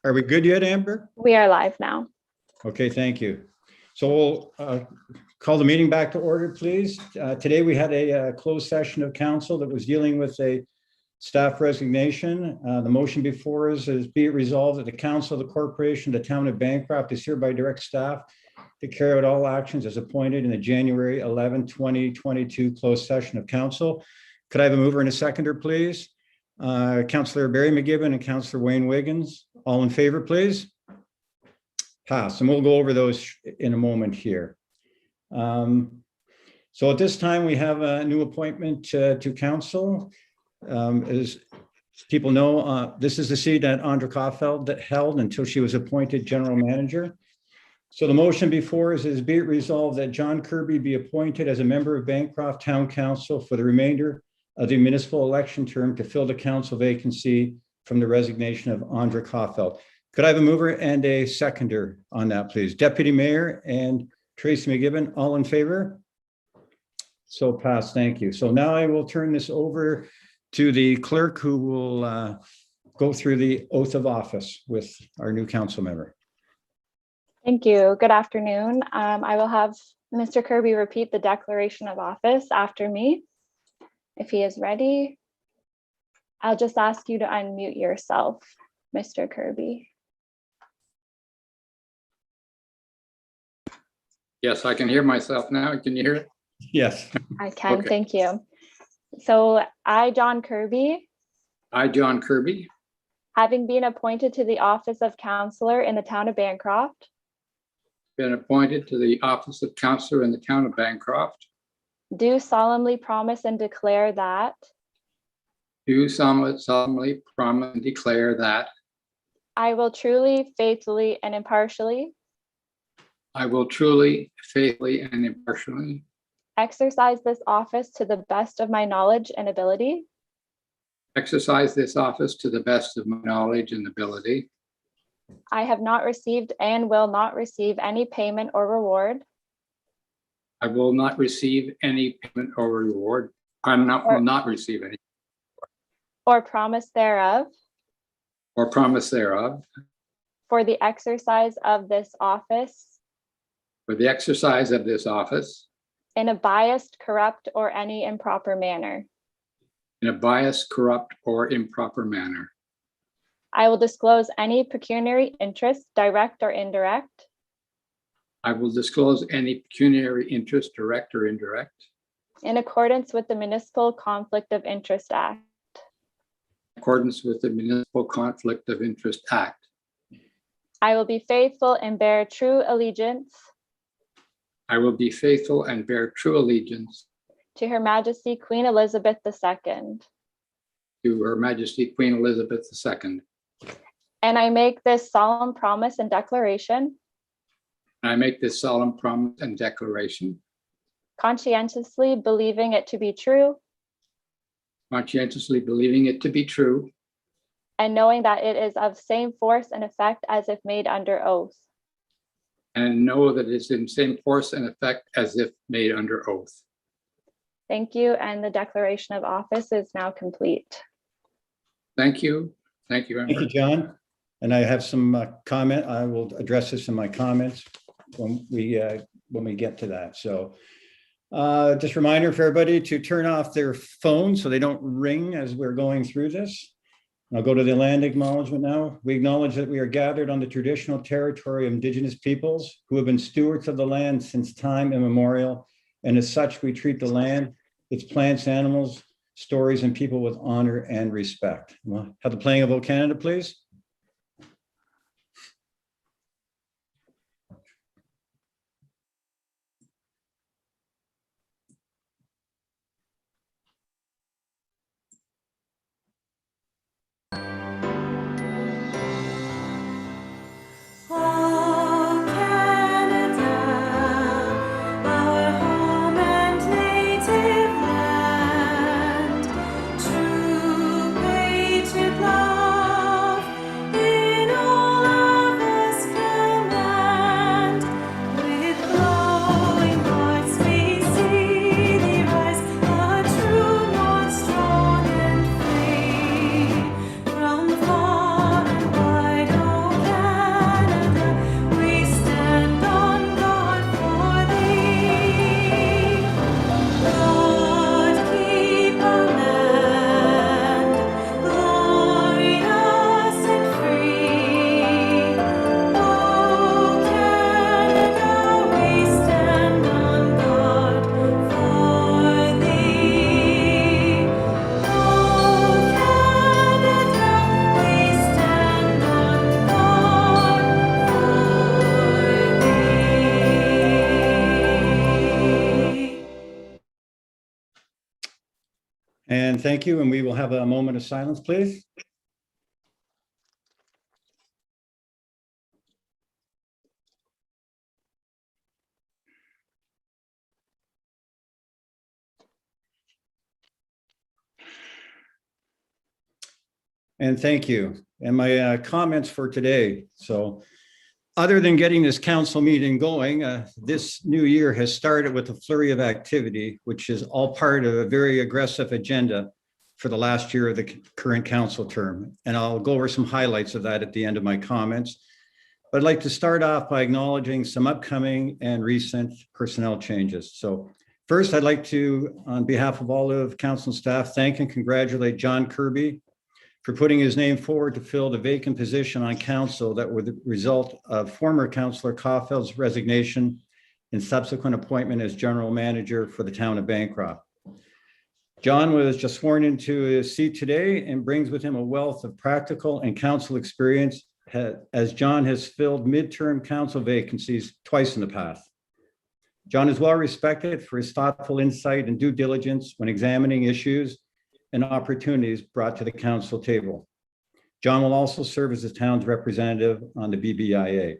Are we good yet, Amber? We are live now. Okay, thank you. So we'll call the meeting back to order, please. Today we had a closed session of council that was dealing with a staff resignation. The motion before us is be it resolved that the council of the corporation, the town of Bancroft is hereby direct staff to carry out all actions as appointed in the January 11, 2022 closed session of council. Could I have a mover and a seconder, please? Councillor Barry McGibbon and Councillor Wayne Wiggins. All in favor, please? Pass. And we'll go over those in a moment here. So at this time, we have a new appointment to council. As people know, this is the seat that Andra Kaufeld held until she was appointed general manager. So the motion before us is be it resolved that John Kirby be appointed as a member of Bancroft Town Council for the remainder of the municipal election term to fill the council vacancy from the resignation of Andra Kaufeld. Could I have a mover and a seconder on that, please? Deputy Mayor and Tracy McGibbon, all in favor? So passed, thank you. So now I will turn this over to the clerk who will go through the oath of office with our new council member. Thank you. Good afternoon. I will have Mr. Kirby repeat the declaration of office after me. If he is ready, I'll just ask you to unmute yourself, Mr. Kirby. Yes, I can hear myself now. Can you hear it? Yes. I can, Okay. Thank you. So I, John Kirby, I, John Kirby, having been appointed to the office of councillor in the town of Bancroft, been appointed to the office of councillor in the town of Bancroft, do solemnly promise and declare that do solemnly promise and declare that I will truly, faithfully, and impartially I will truly, faithfully, and impartially exercise this office to the best of my knowledge and ability, exercise this office to the best of my knowledge and ability. I have not received and will not receive any payment or reward I will not receive any payment or reward. Will not receive any or promise thereof or promise thereof for the exercise of this office for the exercise of this office in a biased, corrupt, or any improper manner. in a biased, corrupt, or improper manner. I will disclose any pecuniary interest, direct or indirect, I will disclose any pecuniary interest, direct or indirect, in accordance with the Municipal Conflict of Interest Act. in accordance with the Municipal Conflict of Interest Act. I will be faithful and bear true allegiance I will be faithful and bear true allegiance to Her Majesty Queen Elizabeth II. to Her Majesty Queen Elizabeth II. And I make this solemn promise and declaration, I make this solemn promise and declaration, conscientiously believing it to be true, conscientiously believing it to be true, and knowing that it is of same force and effect as if made under oath. and know that it is in same force and effect as if made under oath. Thank you, and the declaration of office is now complete. Thank you. Thank you, Thank you, Amber. John. And I have some comment. I will address this in my comments when we get to that. So just a reminder for everybody to turn off their phones so they don't ring as we're going through this. I'll go to the land acknowledgement now. We acknowledge that we are gathered on the traditional territory of Indigenous peoples who have been stewards of the land since time immemorial. And as such, we treat the land, its plants, animals, stories, and people with honor and respect. Well, have the playing of O Canada, please. From And thank you. And we will have a moment of silence, please. And thank you. And my comments for today. So other than getting this council meeting going, this new year has started with a flurry of activity, which is all part of a very aggressive agenda for the last year of the current council term. And I'll go over some highlights of that at the end of my comments. But I'd like to start off by acknowledging some upcoming and recent personnel changes. So first, I'd like to, on behalf of all of council staff, thank and congratulate John Kirby for putting his name forward to fill the vacant position on council that were the result of former Councillor Caulfield's resignation and subsequent appointment as general manager for the town of Bancroft. John was just sworn into his seat today and brings with him a wealth of practical and council experience, as John has filled midterm council vacancies twice in the past. John is well respected for his thoughtful insight and due diligence when examining issues and opportunities brought to the council table. John will also serve as the town's representative on the BBIA.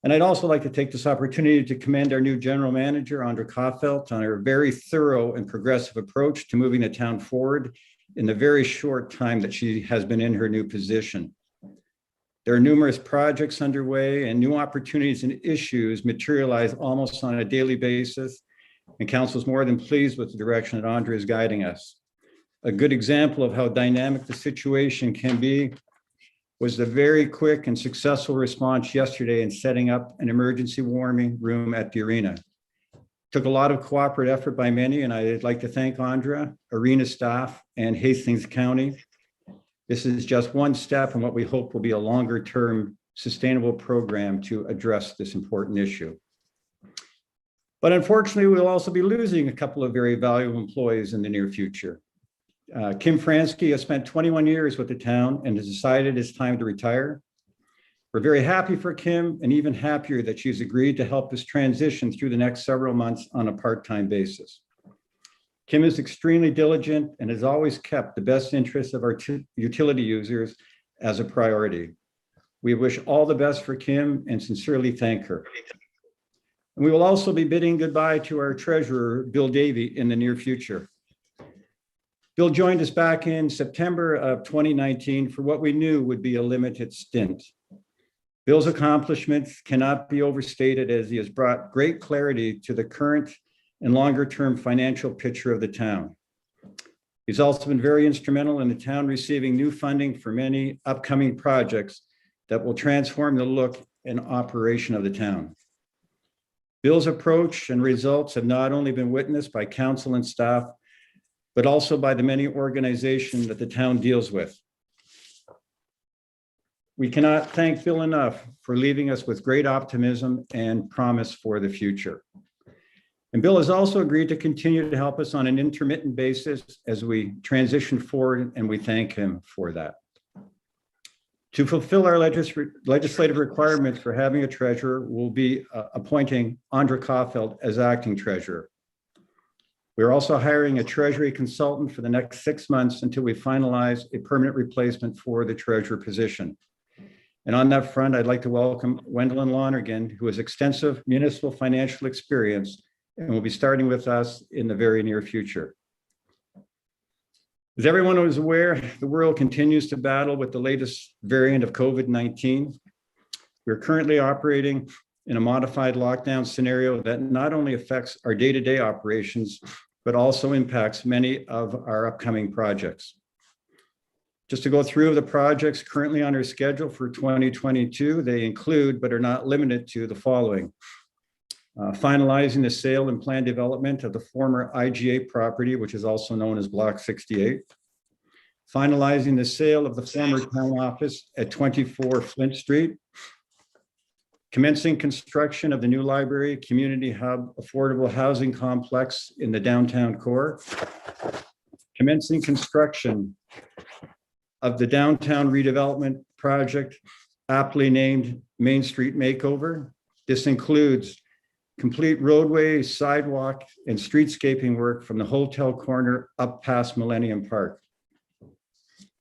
And I'd also like to take this opportunity to commend our new general manager, Andra Caulfield, on her very thorough and progressive approach to moving the town forward in the very short time that she has been in her new position. There are numerous projects underway and new opportunities and issues materialize almost on a daily basis, and council is more than pleased with the direction that Andra is guiding us. A good example of how dynamic the situation can be was the very quick and successful response yesterday in setting up an emergency warming room at the arena. Took a lot of cooperative effort by many, and I'd like to thank Andra, arena staff, and Hastings County. This is just one step in what we hope will be a longer-term sustainable program to address this important issue. But unfortunately, we'll also be losing a couple of very valuable employees in the near future. Kim Fransky has spent 21 years with the town and has decided it's time to retire. We're very happy for Kim and even happier that she's agreed to help us transition through the next several months on a part-time basis. Kim is extremely diligent and has always kept the best interests of our utility users as a priority. We wish all the best for Kim and sincerely thank her. And we will also be bidding goodbye to our treasurer, Bill Davey, in the near future. Bill joined us back in September of 2019 for what we knew would be a limited stint. Bill's accomplishments cannot be overstated, as he has brought great clarity to the current and longer-term financial picture of the town. He's also been very instrumental in the town receiving new funding for many upcoming projects that will transform the look and operation of the town. Bill's approach and results have not only been witnessed by council and staff, but also by the many organizations that the town deals with. We cannot thank Bill enough for leaving us with great optimism and promise for the future. And Bill has also agreed to continue to help us on an intermittent basis as we transition forward, and we thank him for that. To fulfill our legislative requirements for having a treasurer, we'll be appointing Andra Caulfield as acting treasurer. We're also hiring a treasury consultant for the next 6 months until we finalize a permanent replacement for the treasurer position. And on that front, I'd like to welcome Wendell Lonergan, who has extensive municipal financial experience and will be starting with us in the very near future. As everyone is aware, the world continues to battle with the latest variant of COVID-19. We're currently operating in a modified lockdown scenario that not only affects our day-to-day operations, but also impacts many of our upcoming projects. Just to go through the projects currently on our schedule for 2022, they include, but are not limited to, the following. Finalizing the sale and planned development of the former IGA property, which is also known as Block 68. Finalizing the sale of the former town office at 24 Flint Street. Commencing construction of the new library, community hub, affordable housing complex in the downtown core. Commencing construction of the downtown redevelopment project, aptly named Main Street Makeover. This includes complete roadway, sidewalk, and streetscaping work from the hotel corner up past Millennium Park.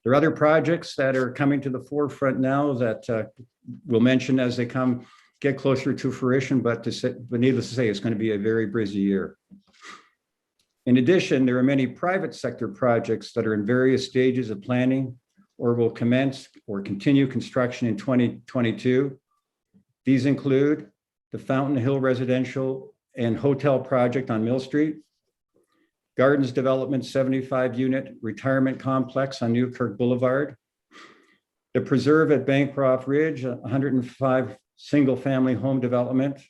There are other projects that are coming to the forefront now that we'll mention as they get closer to fruition, but needless to say, it's going to be a very busy year. In addition, there are many private sector projects that are in various stages of planning or will commence or continue construction in 2022. These include the Fountain Hill Residential and Hotel Project on Mill Street, Gardens Development 75-unit retirement complex on Newkirk Boulevard, the Preserve at Bancroft Ridge, 105 single-family home development,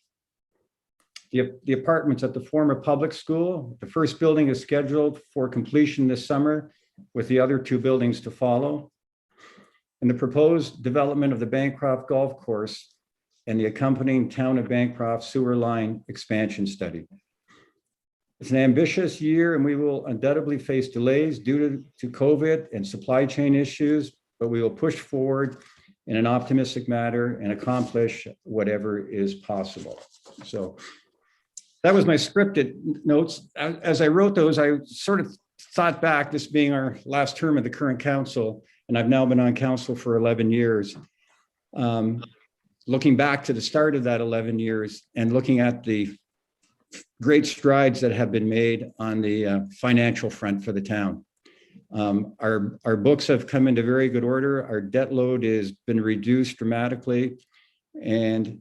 the apartments at the former public school. The first building is scheduled for completion this summer, with the other 2 buildings to follow, and the proposed development of the Bancroft Golf Course and the accompanying Town of Bancroft sewer line expansion study. It's an ambitious year, and we will undoubtedly face delays due to COVID and supply chain issues, but we will push forward in an optimistic manner and accomplish whatever is possible. So that was my scripted notes. As I wrote those, I sort of thought back, this being our last term of the current council, and I've now been on council for 11 years. Looking back to the start of that 11 years and looking at the great strides that have been made on the financial front for the town. Our books have come into very good order. Our debt load has been reduced dramatically, and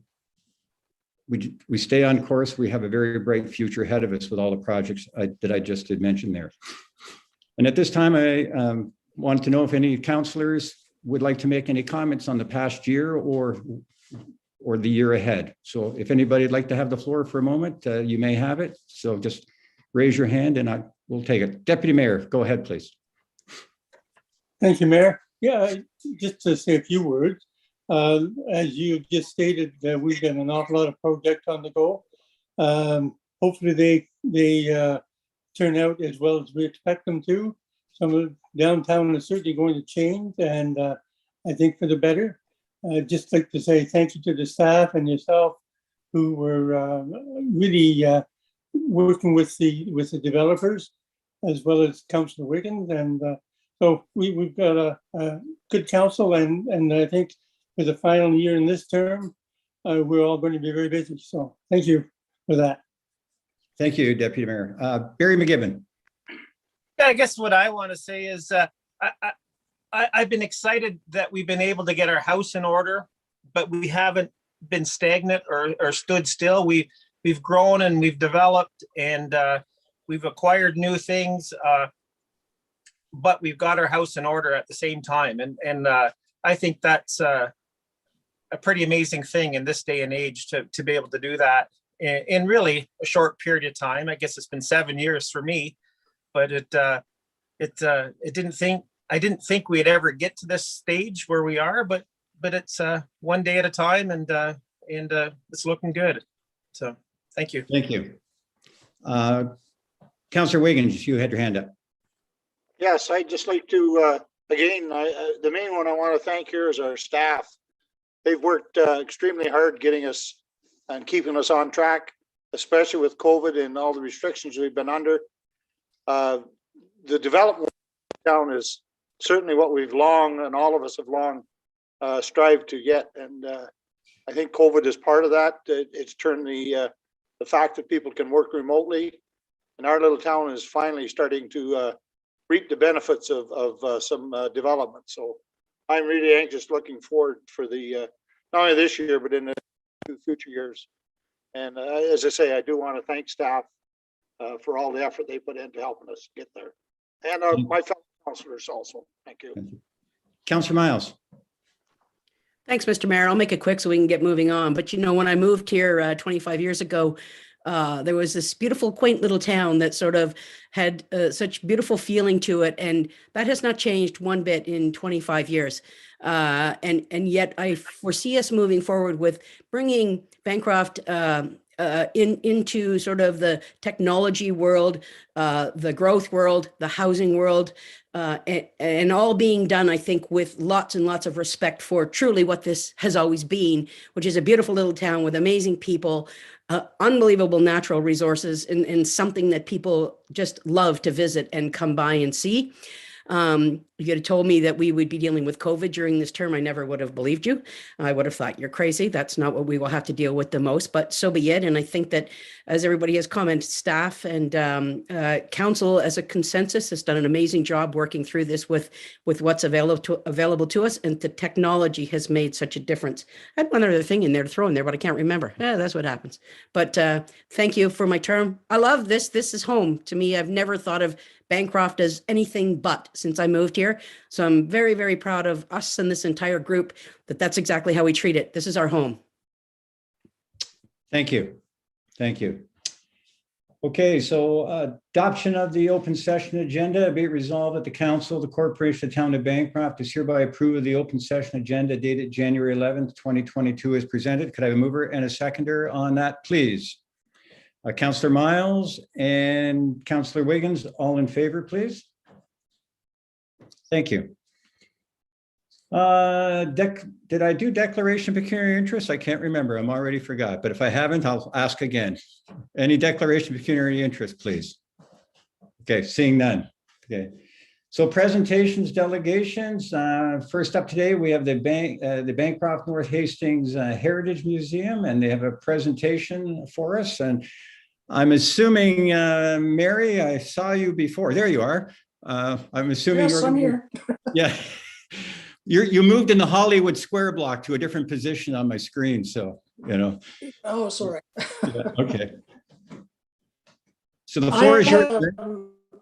we stay on course. We have a very bright future ahead of us with all the projects that I just did mention there. And at this time, I wanted to know if any councillors would like to make any comments on the past year or the year ahead. So if anybody would like to have the floor for a moment, you may have it. So just raise your hand and I will take it. Deputy Mayor, go ahead, please. Thank you, Mayor. Yeah, just to say a few words. As you just stated, we've got an awful lot of projects on the go. Hopefully they turn out as well as we expect them to. Some of downtown is certainly going to change, and I think for the better. I'd just like to say thank you to the staff and yourself who were really working with the developers as well as Councillor Wiggins. And so we've got a good council, and I think for the final year in this term, we're all going to be very busy. So thank you for that. Thank you, Deputy Mayor. Barry McGibbon. Yeah, I guess what I want to say is I've been excited that we've been able to get our house in order, but we haven't been stagnant or stood still. We've grown and we've developed, and we've acquired new things, but we've got our house in order at the same time. And I think that's a pretty amazing thing in this day and age to be able to do that in really a short period of time. I guess it's been 7 years for me, but I didn't think we'd ever get to this stage where we are, but it's one day at a time, and it's looking good. So thank you. Thank you. Councillor Wiggins, you had your hand up. Yes, I'd just like to, again, the main one I want to thank here is our staff. They've worked extremely hard getting us and keeping us on track, especially with COVID and all the restrictions we've been under. The development down is certainly what we've long, and all of us have long strived to get. And I think COVID is part of that. It's turned the fact that people can work remotely, and our little town is finally starting to reap the benefits of some development. So I'm really anxious, looking forward for the not only this year, but in the future years. And as I say, I do want to thank staff for all the effort they put into helping us get there. And my fellow councillors also. Thank you. Councillor Miles. Thanks, Mr. Mayor. I'll make it quick so we can get moving on. But, you know, when I moved here 25 years ago, there was this beautiful, quaint little town that sort of had such beautiful feeling to it. And that has not changed one bit in 25 years. And yet I foresee us moving forward with bringing Bancroft into sort of the technology world, the growth world, the housing world, and all being done, I think, with lots and lots of respect for truly what this has always been, which is a beautiful little town with amazing people, unbelievable natural resources, and something that people just love to visit and come by and see. If you had told me that we would be dealing with COVID during this term, I never would have believed you. I would have thought you're crazy. That's not what we will have to deal with the most, but so be it. And I think that, as everybody has commented, staff and council as a consensus has done an amazing job working through this with what's available to us. And the technology has made such a difference. I had one other thing in there to throw in there, but I can't remember. Yeah, that's what happens. But thank you for my term. I love this. This is home to me. I've never thought of Bancroft as anything but since I moved here. So I'm very, very proud of us and this entire group that that's exactly how we treat it. This is our home. Thank you. Thank you. Okay, so adoption of the open session agenda. Be it resolved that the council, the corporation, the town of Bancroft is hereby approve of the open session agenda dated January 11th, 2022 as presented. Could I have a mover and a seconder on that, please? Councillor Miles and Councillor Wiggins, all in favor, please. Thank you. Did I do declaration of pecuniary interest? I can't remember. I'm already forgot, but if I haven't, I'll ask again. Any declaration of pecuniary interest, please? Okay, seeing none. Okay. So presentations, delegations. First up today, we have the Bancroft North Hastings Heritage Museum, and they have a presentation for us. And I'm assuming, Mary, I saw you before. There you are. I'm assuming. Yes, I'm here. Yeah. You moved in the Hollywood Square block to a different position on my screen. So, you know. Oh, sorry. Yeah, okay. So the floor is yours.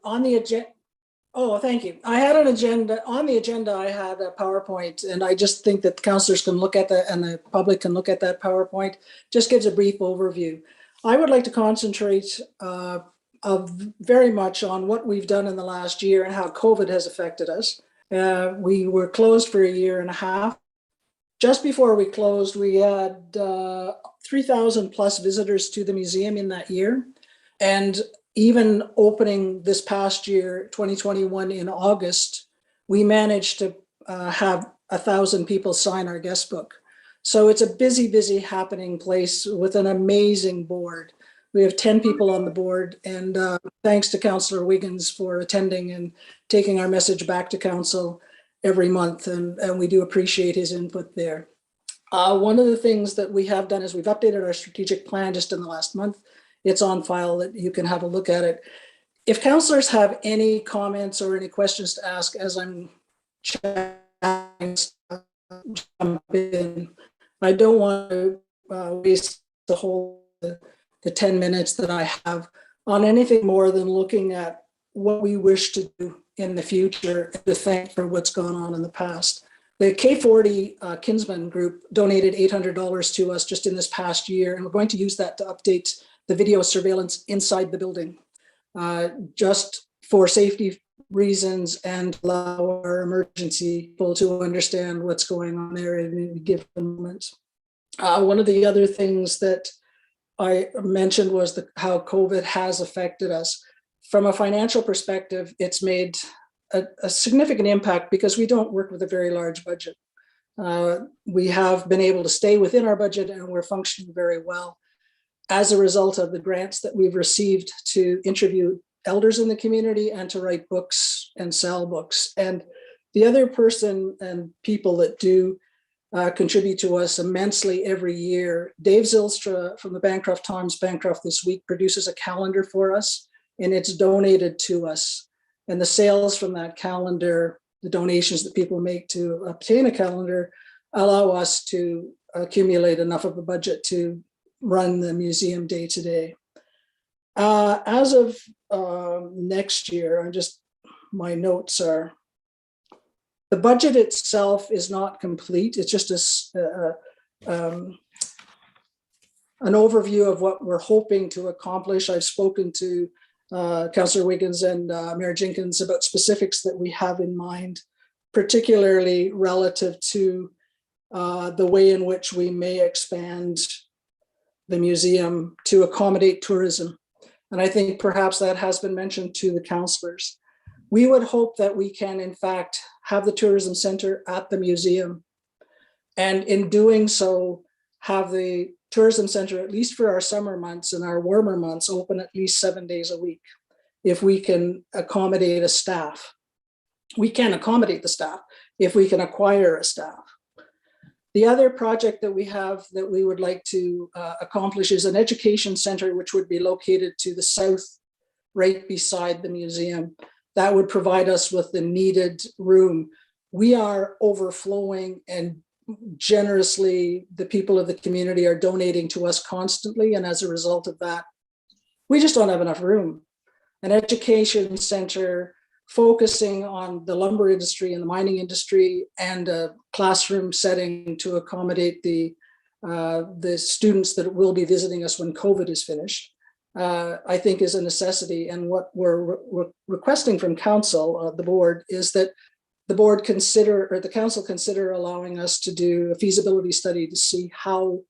On the agenda. Oh, thank you. I had an agenda. On the agenda, I had a PowerPoint, and I just think that councillors can look at that and the public can look at that PowerPoint. Just gives a brief overview. I would like to concentrate very much on what we've done in the last year and how COVID has affected us. We were closed for a year and a half. Just before we closed, we had 3,000 plus visitors to the museum in that year. And even opening this past year, 2021 in August, we managed to have 1,000 people sign our guest book. So it's a busy, busy happening place with an amazing board. We have 10 people on the board, and thanks to Councillor Wiggins for attending and taking our message back to council every month, and we do appreciate his input there. One of the things that we have done is we've updated our strategic plan just in the last month. It's on file that you can have a look at it. If councillors have any comments or any questions to ask as I'm chatting, jump in. I don't want to waste the whole the 10 minutes that I have on anything more than looking at what we wish to do in the future and to thank for what's gone on in the past. The K40 Kinsman Group donated $800 to us just in this past year, and we're going to use that to update the video surveillance inside the building, just for safety reasons and allow our emergency people to understand what's going on there in any given moment. One of the other things that I mentioned was how COVID has affected us. From a financial perspective, it's made a significant impact because we don't work with a very large budget. We have been able to stay within our budget, and we're functioning very well as a result of the grants that we've received to interview elders in the community and to write books and sell books. And the other person and people that do contribute to us immensely every year, Dave Zylstra from the Bancroft Times, Bancroft This Week, produces a calendar for us, and it's donated to us. And the sales from that calendar, the donations that people make to obtain a calendar, allow us to accumulate enough of a budget to run the museum day to day. As of next year, my notes are, the budget itself is not complete. It's just an overview of what we're hoping to accomplish. I've spoken to Councillor Wiggins and Mayor Jenkins about specifics that we have in mind, particularly relative to the way in which we may expand the museum to accommodate tourism. And I think perhaps that has been mentioned to the councillors. We would hope that we can, in fact, have the tourism center at the museum. And in doing so, have the tourism center, at least for our summer months and our warmer months, open at least 7 days a week. If we can accommodate a staff. We can accommodate the staff if we can acquire a staff. The other project that we have that we would like to accomplish is an education center, which would be located to the south, right beside the museum. That would provide us with the needed room. We are overflowing, and generously, the people of the community are donating to us constantly. And as a result of that, we just don't have enough room. An education center focusing on the lumber industry and the mining industry, and a classroom setting to accommodate the students that will be visiting us when COVID is finished, I think is a necessity. And what we're requesting from council, the board, is that the board consider, or the council consider, allowing us to do a feasibility study to see how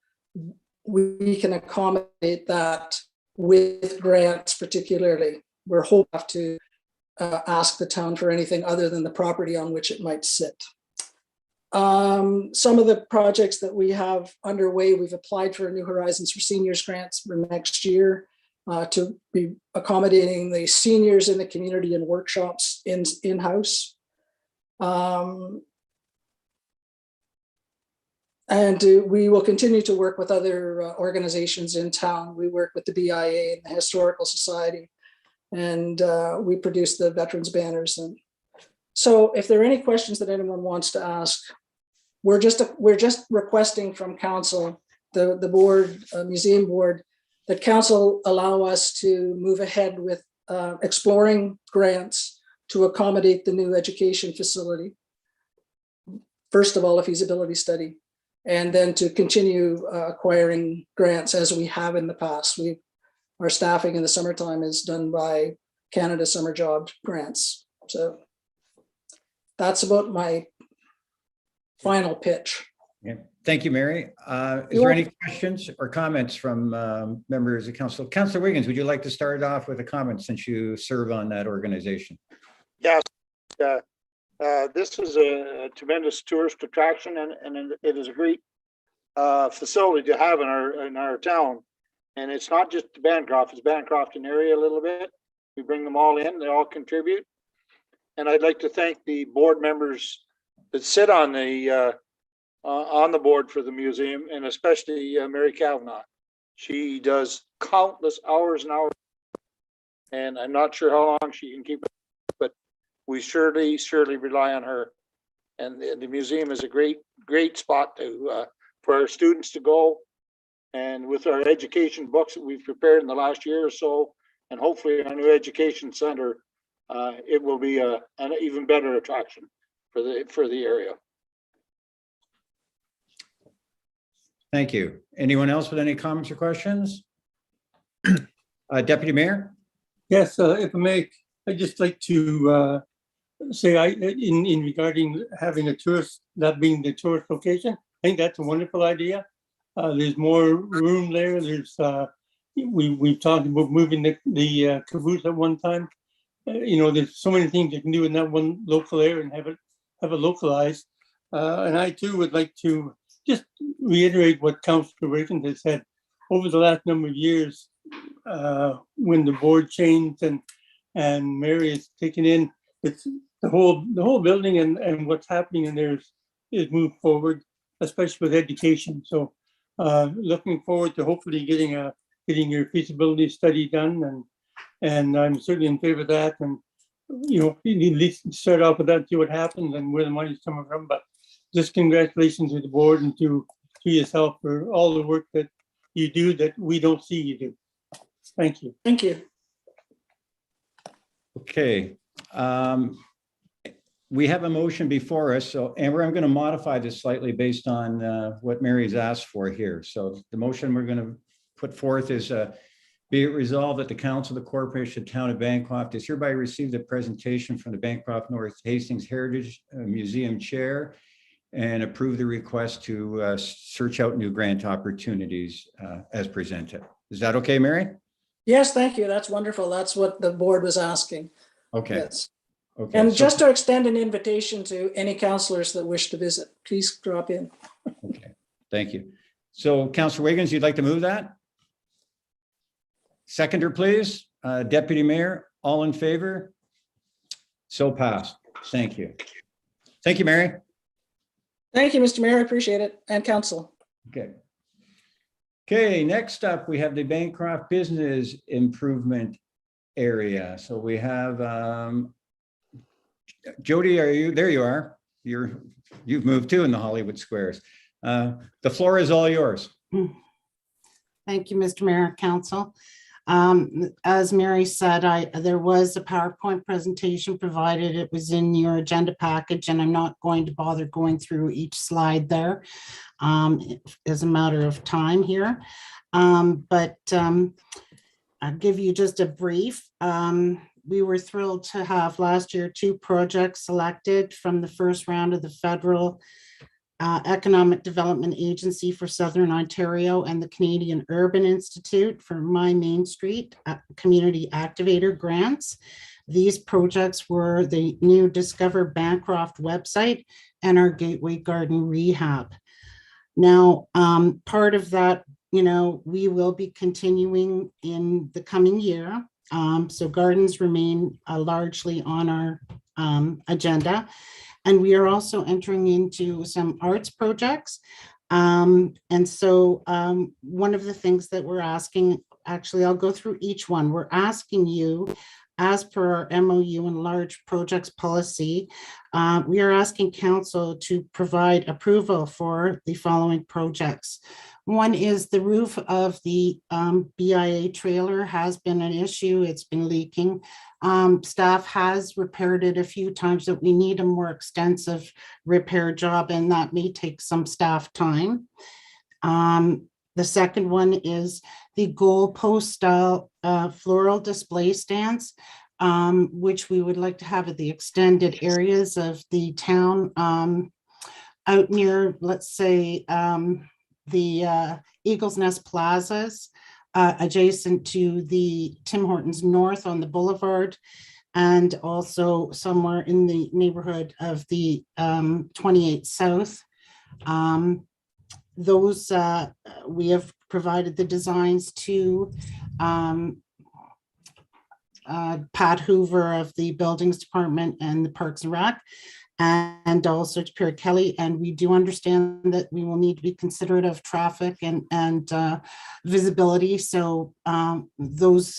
we can accommodate that with grants. Particularly, we're hoping to ask the town for anything other than the property on which it might sit. Some of the projects that we have underway, we've applied for New Horizons for Seniors grants for next year to be accommodating the seniors in the community and workshops in-house. And we will continue to work with other organizations in town. We work with the BIA and the Historical Society, and we produce the veterans banners. And so if there are any questions that anyone wants to ask, we're just requesting from council, the board, museum board, that council allow us to move ahead with exploring grants to accommodate the new education facility. First of all, a feasibility study, and then to continue acquiring grants as we have in the past. Our staffing in the summertime is done by Canada Summer Job Grants. So that's about my final pitch. Yeah. Thank you, Mary. Is there any questions or comments from members of council? Councillor Wiggins, would you like to start off with a comment since you serve on that organization? Yes. This is a tremendous tourist attraction, and it is a great facility to have in our town. And it's not just Bancroft, it's Bancroft and area a little bit. We bring them all in, they all contribute. And I'd like to thank the board members that sit on the board for the museum, and especially Mary Kavanagh. She does countless hours and hours, and I'm not sure how long she can keep it, but we surely rely on her. And the museum is a great spot to for our students to go. And with our education books that we've prepared in the last year or so, and hopefully our new education center, it will be an even better attraction for the area. Thank you. Anyone else with any comments or questions? Deputy Mayor? Yes, if I may, I'd just like to say, in regarding having a tourist, that being the tourist location, I think that's a wonderful idea. There's more room there. There's we've talked about moving the caboose at one time. There's so many things you can do in that one local area and have it localized. And I too would like to just reiterate what Councillor Wiggins has said. Over the last number of years, when the board changed and Mary has taken in, it's the whole building and what's happening in there is moved forward, especially with education. So looking forward to hopefully getting your feasibility study done, and I'm certainly in favor of that. And at least start off with that, see what happens and where the money's coming from. But just congratulations to the board and to yourself for all the work that you do that we don't see you do. Thank you. Thank you. Okay. We have a motion before us, so Amber, I'm going to modify this slightly based on what Mary's asked for here. So the motion we're going to put forth is be it resolved that the Council of the Corporation of Town of Bancroft is hereby received a presentation from the Bancroft North Hastings Heritage Museum Chair and approve the request to search out new grant opportunities as presented. Is that okay, Mary? Yes, thank you. That's wonderful. That's what the board was asking. Okay. Yes. Okay. And so- just to extend an invitation to any councillors that wish to visit, please drop in. Okay, thank you. So Councillor Wiggins, you'd like to move that? Seconder, please. Deputy Mayor, all in favor? So passed. Thank you. Thank you, Mary. Thank you, Mr. Mayor. I appreciate it. And council. Okay. Okay, next up, we have the Bancroft Business Improvement Area. So we have, Jody, are you, there you are. You've moved too in the Hollywood Squares. The floor is all yours. Thank you, Mr. Mayor, Council. As Mary said, there was a PowerPoint presentation provided. It was in your agenda package, and I'm not going to bother going through each slide there as a matter of time here. But I'll give you just a brief. We were thrilled to have last year 2 projects selected from the first round of the federal Economic Development Agency for Southern Ontario and the Canadian Urban Institute for My Main Street Community Activator grants. These projects were the new Discover Bancroft website and our Gateway Garden Rehab. Now, part of that, we will be continuing in the coming year. So gardens remain largely on our agenda. And we are also entering into some arts projects. And so one of the things that we're asking, actually, I'll go through each one. We're asking you, as per our MOU and large projects policy, we are asking council to provide approval for the following projects. One is the roof of the BIA trailer has been an issue. It's been leaking. Staff has repaired it a few times, but we need a more extensive repair job, and that may take some staff time. The second one is the goalpost style floral display stands, which we would like to have at the extended areas of the town out near, let's say, the Eagles Nest plazas, adjacent to the Tim Hortons North on the boulevard, and also somewhere in the neighborhood of the 28 South. Those we have provided the designs to Pat Hoover of the Buildings Department and the Parks and Rec, and also to Pierre Kelly. And we do understand that we will need to be considerate of traffic and visibility. So those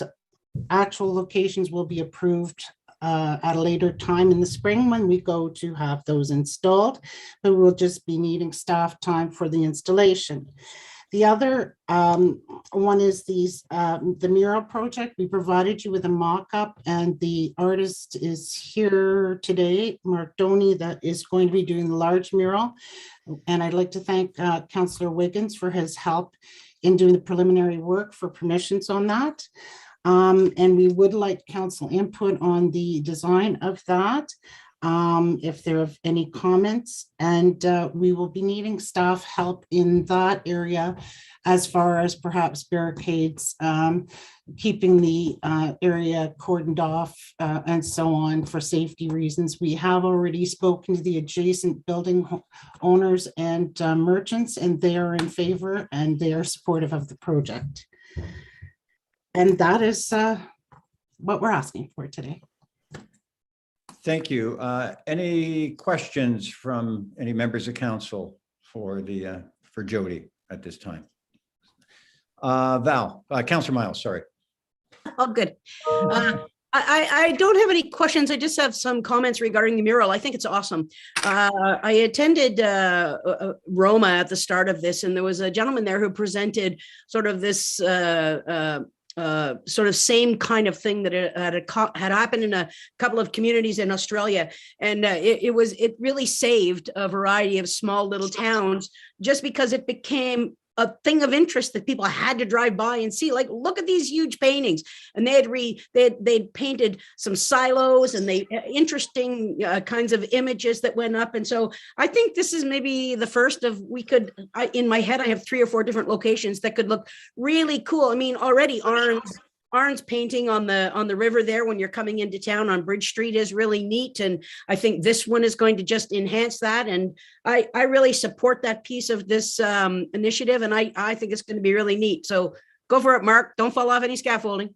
actual locations will be approved at a later time in the spring when we go to have those installed, but we'll just be needing staff time for the installation. The other one is the Mural Project. We provided you with a mock-up, and the artist is here today, Mark Doney, that is going to be doing the large mural. And I'd like to thank Councillor Wiggins for his help in doing the preliminary work for permissions on that. And we would like council input on the design of that, if there are any comments, and we will be needing staff help in that area as far as perhaps barricades, keeping the area cordoned off and so on for safety reasons. We have already spoken to the adjacent building owners and merchants, and they are in favor and they are supportive of the project. And that is what we're asking for today. Thank you. Any questions from any members of council for Jody at this time? Councillor Miles, sorry. Oh, good. I don't have any questions. I just have some comments regarding the mural. I think it's awesome. I attended Roma at the start of this, and there was a gentleman there who presented sort of this sort of same kind of thing that had happened in a couple of communities in Australia. And it really saved a variety of small little towns just because it became a thing of interest that people had to drive by and see. Like, look at these huge paintings. And they'd painted some silos and interesting kinds of images that went up. And so I think this is maybe the first of, in my head, I have 3 or 4 different locations that could look really cool. I mean, already Arn's painting on the river there when you're coming into town on Bridge Street is really neat. And I think this one is going to just enhance that. And I really support that piece of this initiative. And I think it's going to be really neat. So go for it, Mark. Don't fall off any scaffolding.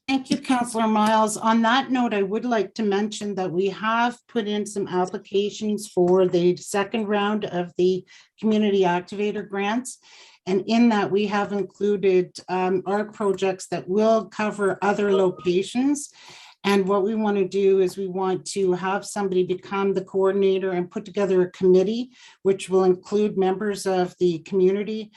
Thank you, Councillor Miles. On that note, I would like to mention that we have put in some applications for the second round of the Community Activator Grants. And in that, we have included art projects that will cover other locations. And what we want to do is we want to have somebody become the coordinator and put together a committee, which will include members of the community,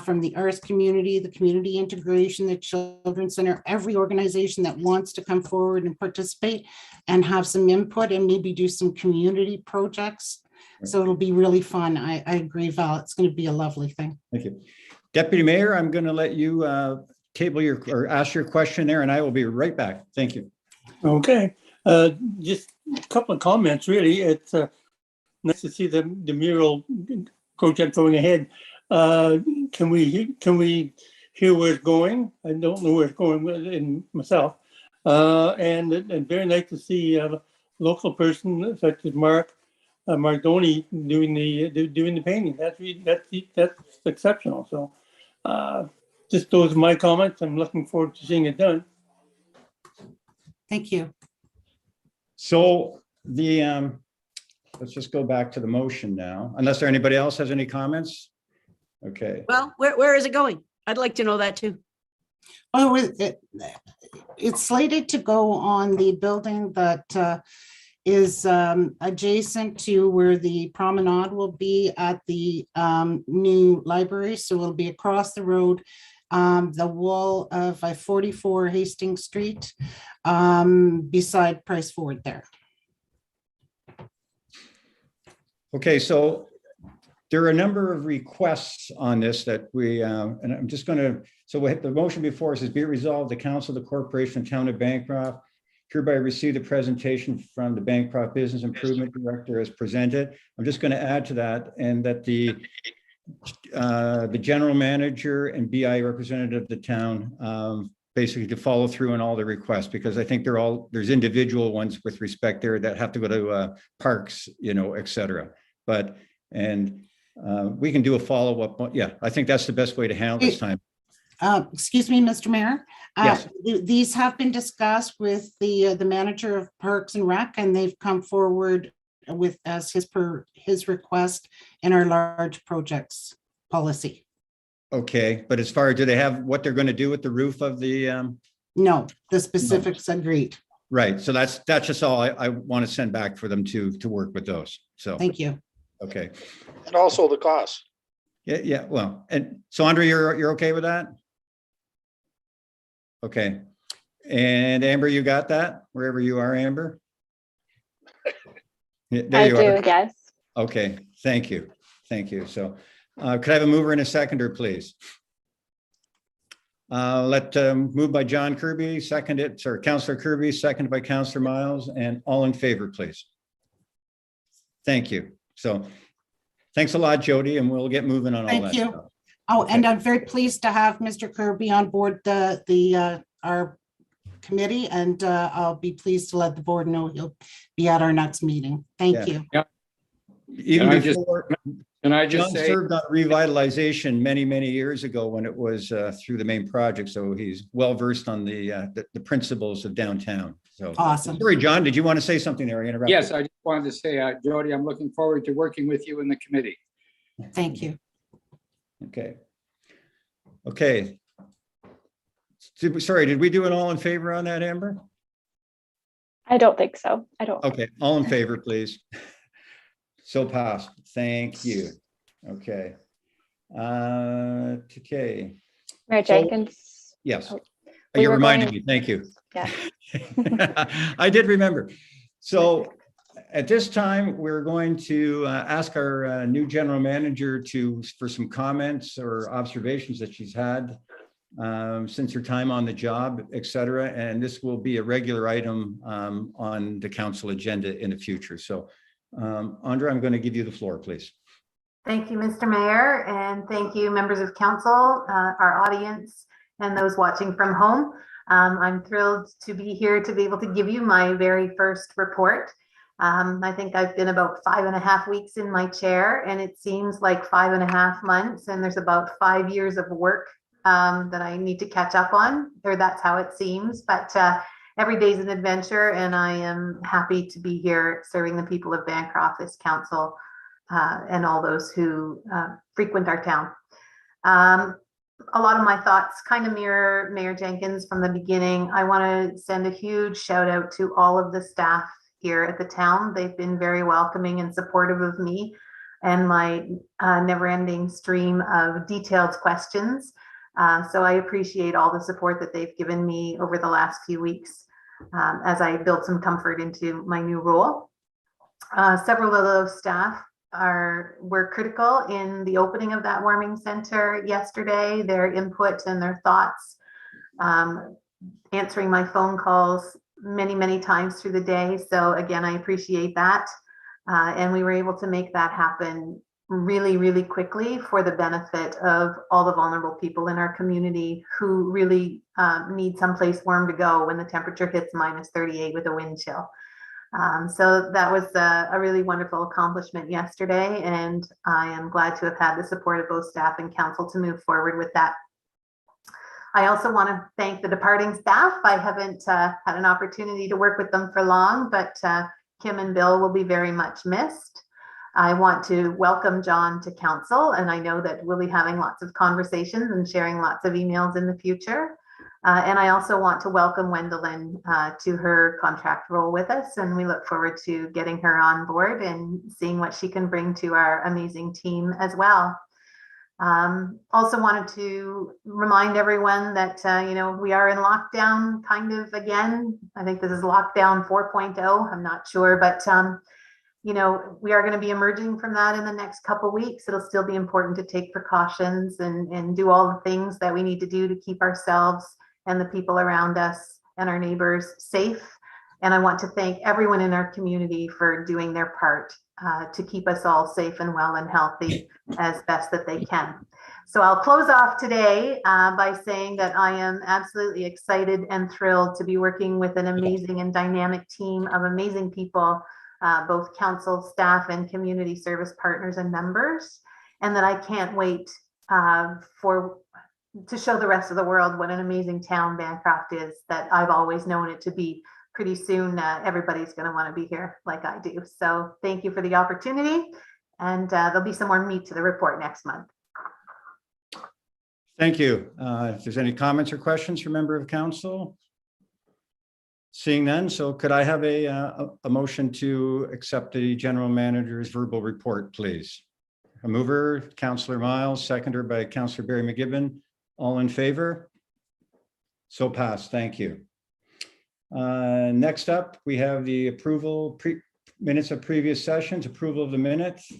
from the arts community, the community integration, the Children's Center, every organization that wants to come forward and participate and have some input and maybe do some community projects. So it'll be really fun. I agree, Val. It's going to be a lovely thing. Thank you. Deputy Mayor, I'm going to let you table or ask your question there, and I will be right back. Thank you. Okay, just a couple of comments, really. It's nice to see the mural project going ahead. Can we hear where it's going? I don't know where it's going in myself. And very nice to see a local person such as Mark Doney doing the painting. That's exceptional. So just those are my comments. I'm looking forward to seeing it done. Thank you. So let's just go back to the motion now, unless there anybody else has any comments. Okay. Well, where is it going? I'd like to know that too. Oh, it's slated to go on the building that is adjacent to where the promenade will be at the new library. So it'll be across the road, the wall of 44 Hastings Street, beside Price Ford there. Okay, so there are a number of requests on this that we, and I'm just going to, so the motion before us is be it resolved, the Council of the Corporation of Town of Bancroft hereby receive the presentation from the Bancroft Business Improvement Director as presented. I'm just going to add to that, and that the general manager and BI representative of the town basically to follow through on all the requests, because I think there's individual ones with respect there that have to go to parks, et cetera. But, we can do a follow-up. Yeah, I think that's the best way to handle this time. Excuse me, Mr. Mayor. Yes. These have been discussed with the manager of Parks and Rec, and they've come forward with as his request in our large projects policy. Okay, but as far as, do they have what they're going to do with the roof of the? No, the specifics agreed. Right. So that's just all I want to send back for them to work with those. So Thank you. Okay. And also the cost. Yeah. Well, and so Andre, you're okay with that? Okay. And Amber, you got that? Wherever you are, Amber? There I you do, are. yes. Okay. Thank you. Thank you. So could I have a mover and a seconder, please? Move by John Kirby, Councillor Kirby, seconded by Councillor Miles, and all in favor, please. Thank you. So thanks a lot, Jody, and we'll get moving on all that. Thank you. Stuff. Oh, Okay. and I'm very pleased to have Mr. Kirby on board our committee, and I'll be pleased to let the board know he'll be at our next meeting. Thank you. Even Can I just- before, Can I John just say, served on revitalization many, many years ago when it was through the main project. So he's well versed on the principles of downtown. So Awesome. sorry, John, did you want to say something there? I interrupted. yes, I just wanted to say, Jody, I'm looking forward to working with you in the committee. Thank you. Okay. Okay. Sorry, did we do an all in favor on that, Amber? I don't think so. I don't. Okay, all in favor, please. So passed. Thank you. Okay. Okay. Mayor So- Jenkins. Yes. Oh, You we were reminded going- me. Thank you. Yeah. I did remember. So At this time, we're going to ask our new general manager for some comments or observations that she's had since her time on the job, et cetera. And this will be a regular item on the council agenda in the future. So Andra, I'm going to give you the floor, please. Thank you, Mr. Mayor, and thank you, members of council, our audience, and those watching from home. I'm thrilled to be here to be able to give you my very first report. I think I've been about 5.5 weeks in my chair, and it seems like 5.5 months, and there's about 5 years of work that I need to catch up on, or that's how it seems. But every day is an adventure, and I am happy to be here serving the people of Bancroft, this council, and all those who frequent our town. A lot of my thoughts kind of mirror Mayor Jenkins from the beginning. I want to send a huge shout out to all of the staff here at the town. They've been very welcoming and supportive of me and my never-ending stream of detailed questions. So I appreciate all the support that they've given me over the last few weeks as I build some comfort into my new role. Several of those staff were critical in the opening of that warming center yesterday. Their input and their thoughts, answering my phone calls many times through the day. So again, I appreciate that. And we were able to make that happen really quickly for the benefit of all the vulnerable people in our community who really need someplace warm to go when the temperature hits -38 with a wind chill. So that was a really wonderful accomplishment yesterday, and I am glad to have had the support of both staff and council to move forward with that. I also want to thank the departing staff. I haven't had an opportunity to work with them for long, but Kim and Bill will be very much missed. I want to welcome John to council, and I know that we'll be having lots of conversations and sharing lots of emails in the future. And I also want to welcome Wendelin to her contract role with us, and we look forward to getting her on board and seeing what she can bring to our amazing team as well. Also wanted to remind everyone that we are in lockdown kind of again. I think this is lockdown 4.0. I'm not sure, but we are going to be emerging from that in the next couple of weeks. It'll still be important to take precautions and do all the things that we need to do to keep ourselves and the people around us and our neighbors safe. And I want to thank everyone in our community for doing their part to keep us all safe and well and healthy as best that they can. So I'll close off today by saying that I am absolutely excited and thrilled to be working with an amazing and dynamic team of amazing people, both council staff and community service partners and members, and that I can't wait to show the rest of the world what an amazing town Bancroft is, that I've always known it to be. Pretty soon, everybody's going to want to be here like I do. So thank you for the opportunity, and there'll be some more meat to the report next month. Thank you. If there's any comments or questions from member of council? Seeing none, so could I have a motion to accept the general manager's verbal report, please? A mover, Councillor Miles, seconder by Councillor Barry McGibbon. All in favor? So passed. Thank you. Next up, we have the minutes of previous sessions, approval of the minutes.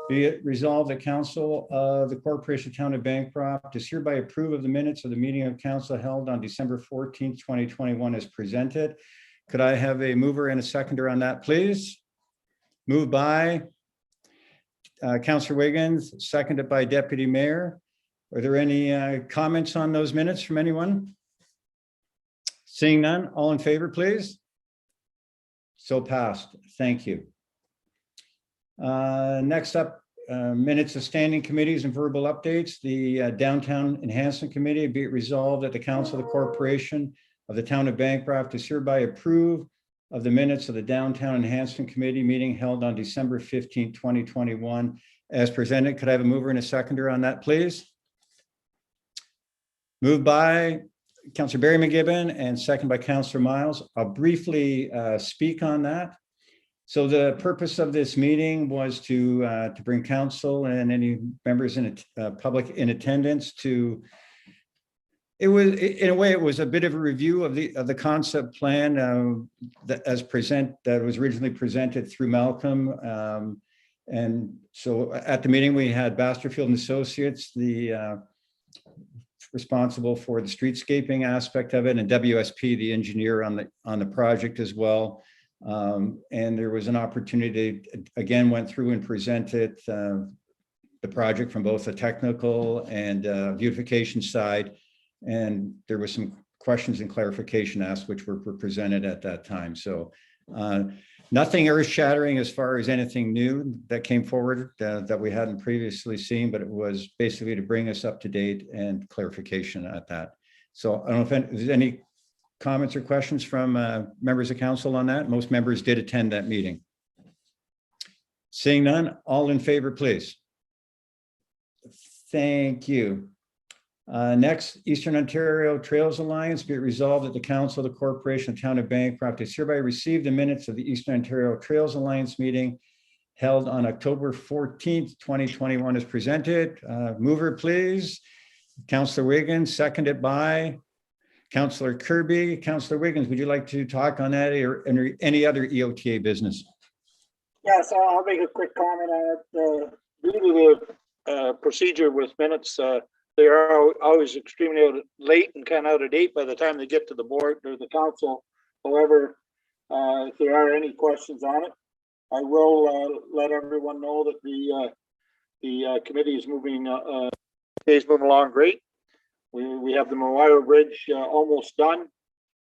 Be it resolved that council of the Corporation of Town of Bancroft is hereby approve of the minutes of the meeting of council held on December 14th, 2021 as presented. Could I have a mover and a seconder on that, please? Moved by Councillor Wiggins, seconded by Deputy Mayor. Are there any comments on those minutes from anyone? Seeing none, all in favor, please. So passed. Thank you. Next up, minutes of standing committees and verbal updates. The Downtown Enhancement Committee, be it resolved that the Council of the Corporation of the Town of Bancroft is hereby approve of the minutes of the Downtown Enhancement Committee meeting held on December 15, 2021 as presented. Could I have a mover and a seconder on that, please? Moved by Councillor Barry McGibbon and second by Councillor Miles. I'll briefly speak on that. So the purpose of this meeting was to bring council and any members in public in attendance to It was, in a way, it was a bit of a review of the concept plan that was originally presented through Malcolm. And so at the meeting, we had Basterfield and Associates, the responsible for the streetscaping aspect of it, and WSP, the engineer on the project as well. And there was an opportunity, again, went through and presented the project from both the technical and beautification side. And there were some questions and clarification asked, which were presented at that time. So nothing earth shattering as far as anything new that came forward that we hadn't previously seen, but it was basically to bring us up to date and clarification at that. So I don't know if there's any comments or questions from members of council on that. Most members did attend that meeting. Seeing none, all in favor, please. Thank you. Next, Eastern Ontario Trails Alliance, be it resolved that the Council of the Corporation of Town of Bancroft has hereby received the minutes of the Eastern Ontario Trails Alliance meeting held on October 14th, 2021 as presented. Mover, please. Councillor Wiggins, seconded by Councillor Kirby. Councillor Wiggins, would you like to talk on that or any other EOTA business? Yes, I'll make a quick comment on it. Due to the procedure with minutes, they are always extremely late and kind of out of date by the time they get to the board or the council. However, if there are any questions on it, I will let everyone know that the committee is moving along great. We have the Memorial Bridge almost done,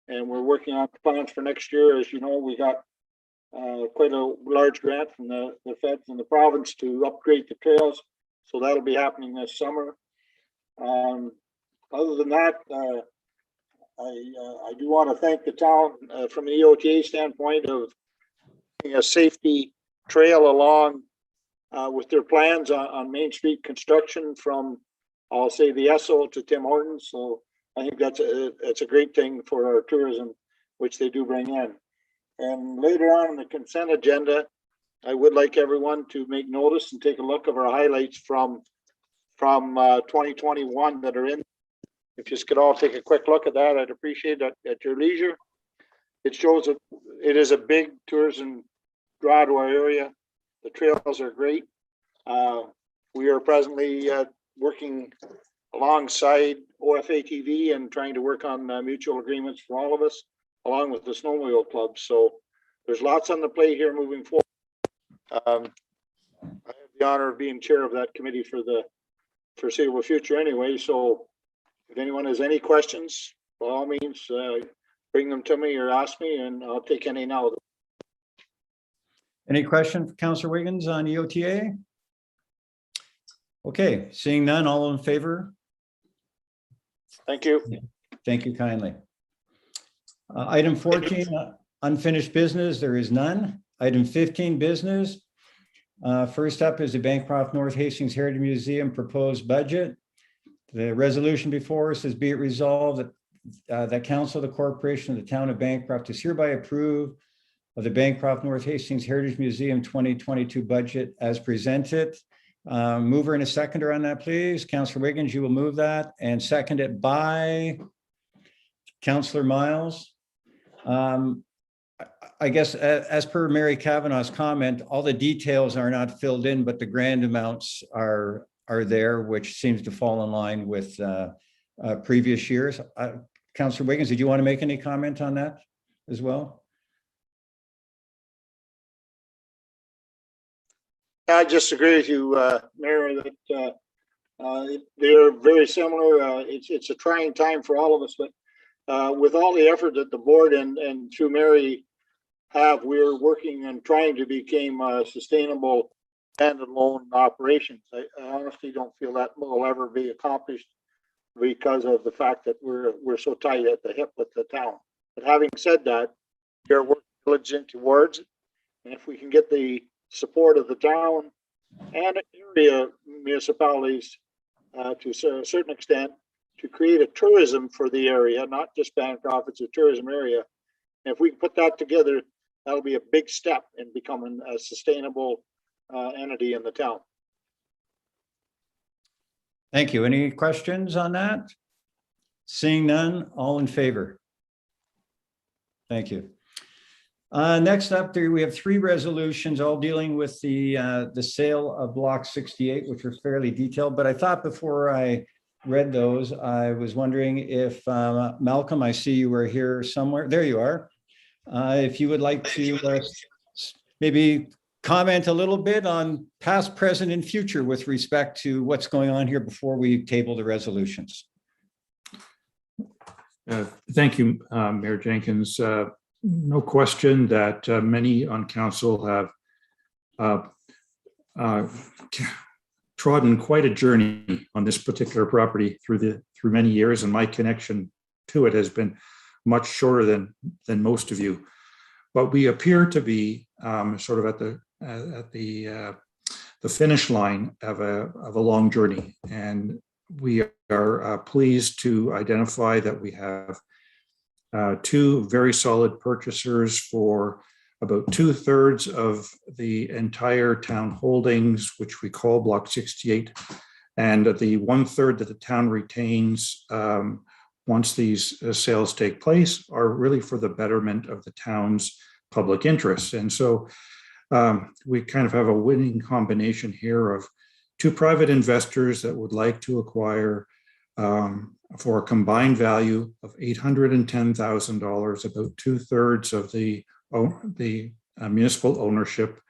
and we're working on plans for next year. As you know, we got quite a large grant from the feds and the province to upgrade the trails, so that'll be happening this summer. Other than that, I do want to thank the town from the EOTA standpoint of a safety trail along with their plans on Main Street construction from, I'll say, the Esso to Tim Hortons. So I think it's a great thing for our tourism, which they do bring in. And later on in the consent agenda, I would like everyone to make notice and take a look of our highlights from 2021 that are in. If you could all take a quick look at that, I'd appreciate that at your leisure. It shows that it is a big tourism draw to our area. The trails are great. We are presently working alongside OFATV and trying to work on mutual agreements for all of us, along with the snowmobile club. So there's lots on the plate here moving forward. I have the honor of being chair of that committee for the foreseeable future anyway. So if anyone has any questions, by all means, bring them to me or ask me, and I'll take any now. Any question for Councillor Wiggins on EOTA? Okay, seeing none, all in favor? Thank you. Thank you kindly. Item 14, unfinished business, there is none. Item 15, business. First up is the Bancroft North Hastings Heritage Museum proposed budget. The resolution before us is be it resolved that Council of the Corporation of the Town of Bancroft is hereby approve of the Bancroft North Hastings Heritage Museum 2022 budget as presented. Mover and a seconder on that, please. Councillor Wiggins, you will move that, and second it by Councillor Miles. I guess as per Mary Kavanaugh's comment, all the details are not filled in, but the grand amounts are there, which seems to fall in line with previous years. Councillor Wiggins, did you want to make any comment on that as well? I just agree with you, Mayor, that they're very similar. It's a trying time for all of us, but with all the effort that the board and through Mary have, we're working and trying to become sustainable standalone operations. I honestly don't feel that will ever be accomplished because of the fact that we're so tight at the hip with the town. But having said that, we're working diligent towards it, and if we can get the support of the town and area municipalities to a certain extent to create a tourism for the area, not just Bancroft, it's a tourism area. And if we can put that together, that'll be a big step in becoming a sustainable entity in the town. Thank you. Any questions on that? Seeing none, all in favor? Thank you. Next up, there we have 3 resolutions, all dealing with the sale of Block 68, which are fairly detailed. But I thought before I read those, I was wondering if Malcolm, I see you were here somewhere. There you are. If you would like to maybe comment a little bit on past, present, and future with respect to what's going on here before we table the resolutions. Thank you, Mayor Jenkins. No question that many on council have trodden quite a journey on this particular property through many years, and my connection to it has been much shorter than most of you. But we appear to be sort of at the finish line of a long journey, and we are pleased to identify that we have 2 very solid purchasers for about 2/3 of the entire town holdings, which we call Block 68, and the 1/3 that the town retains once these sales take place are really for the betterment of the town's public interests. And so we kind of have a winning combination here of 2 private investors that would like to acquire for a combined value of $810,000, about 2/3 of the municipal ownership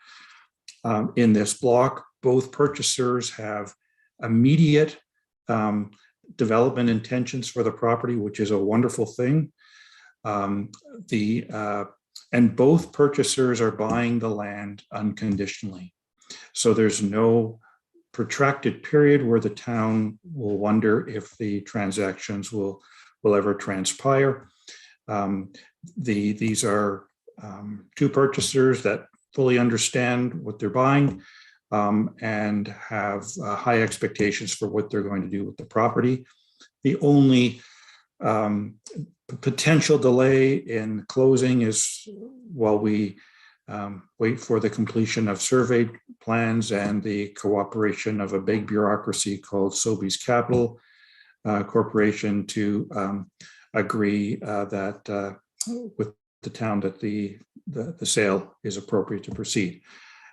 in this block. Both purchasers have immediate development intentions for the property, which is a wonderful thing. And both purchasers are buying the land unconditionally. So there's no protracted period where the town will wonder if the transactions will ever transpire. These are 2 purchasers that fully understand what they're buying and have high expectations for what they're going to do with the property. The only potential delay in closing is while we wait for the completion of survey plans and the cooperation of a big bureaucracy called Sobeys Capital Corporation to agree that with the town that the sale is appropriate to proceed.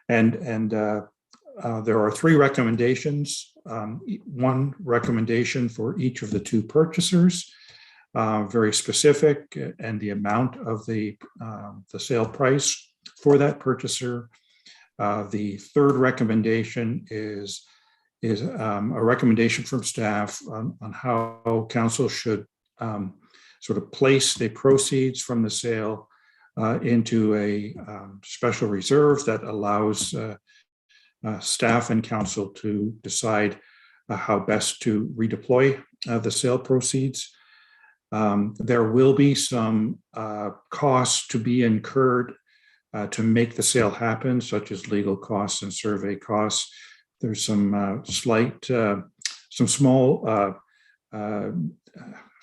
And there are 3 recommendations, 1 recommendation for each of the 2 purchasers, very specific, and the amount of the sale price for that purchaser. The 3rd recommendation is a recommendation from staff on how council should sort of place the proceeds from the sale into a special reserve that allows staff and council to decide how best to redeploy the sale proceeds. There will be some costs to be incurred to make the sale happen, such as legal costs and survey costs. There's some small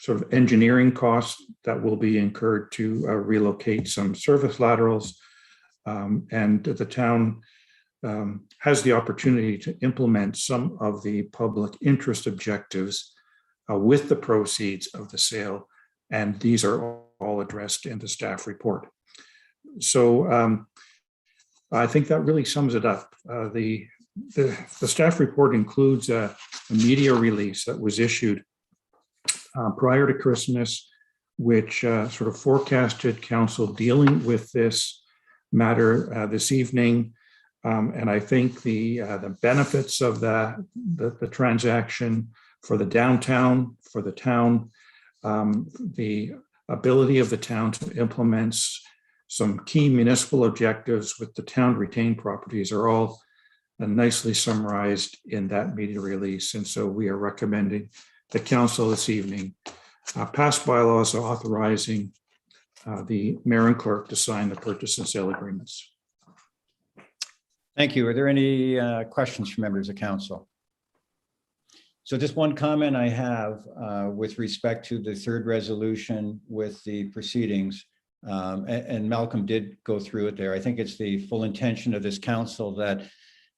sort of engineering costs that will be incurred to relocate some service laterals. And the town has the opportunity to implement some of the public interest objectives with the proceeds of the sale. And these are all addressed in the staff report. So I think that really sums it up. The staff report includes a media release that was issued prior to Christmas, which sort of forecasted council dealing with this matter this evening. And I think the benefits of the transaction for the downtown, for the town, the ability of the town to implement some key municipal objectives with the town retained properties are all nicely summarized in that media release. And so we are recommending the council this evening pass bylaws authorizing the mayor and clerk to sign the purchase and sale agreements. Thank you. Are there any questions from members of council? So just one comment I have with respect to the 3rd resolution with the proceedings, and Malcolm did go through it there. I think it's the full intention of this council that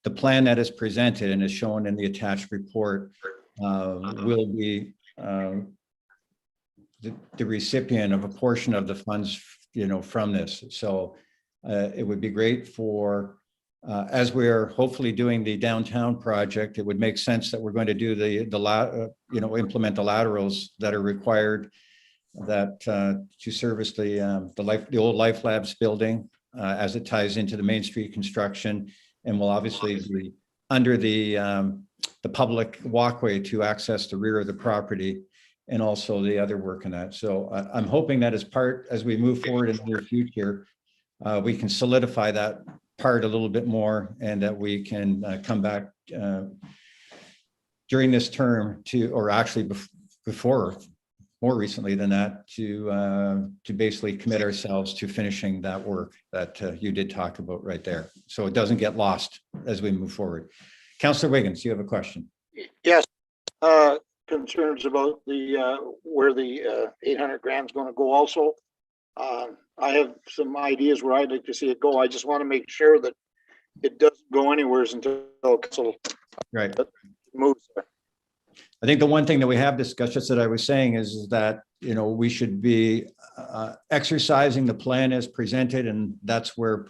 the plan that is presented and is shown in the attached report will be the recipient of a portion of the funds, from this. So it would be great for, as we're hopefully doing the downtown project, it would make sense that we're going to do implement the laterals that are required to service the old Life Labs building as it ties into the Main Street construction, and will obviously be under the public walkway to access the rear of the property, and also the other work in that. So I'm hoping that as we move forward in the near future, we can solidify that part a little bit more, and that we can come back during this term or actually before, more recently than that, to basically commit ourselves to finishing that work that you did talk about right there, so it doesn't get lost as we move forward. Councillor Wiggins, you have a question? Yes. Concerns about where the 800 grand is going to go also. I have some ideas where I'd like to see it go. I just want to make sure that it doesn't go anywhere until council moves there. I think the one thing that we have discussed, just that I was saying, is that, we should be exercising the plan as presented, and that's where,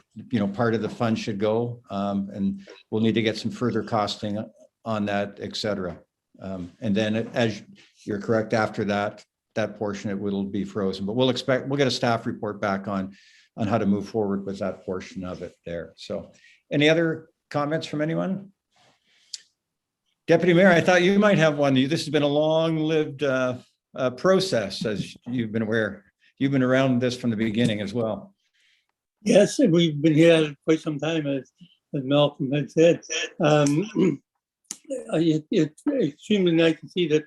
part of the fund should go. And we'll need to get some further costing on that, et cetera. And then as you're correct, after that portion, it will be frozen, but we'll get a staff report back on how to move forward with that portion of it there. So any other comments from anyone? Deputy Mayor, I thought you might have one. This has been a long-lived process, as you've been aware. You've been around this from the beginning as well. Yes, we've been here quite some time, as Malcolm had said. It's extremely nice to see that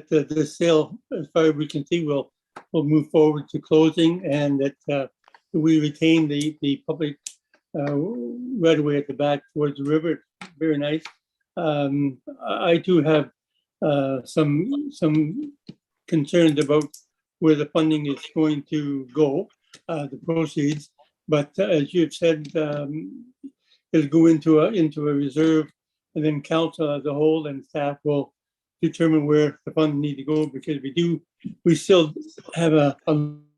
the sale, as far as we can see, will move forward to closing, and that we retain the public right away at the back towards the river. Very nice. I do have some concerns about where the funding is going to go, the proceeds. But as you've said, it'll go into a reserve, and then council as a whole and staff will determine where the funds need to go, because we still have a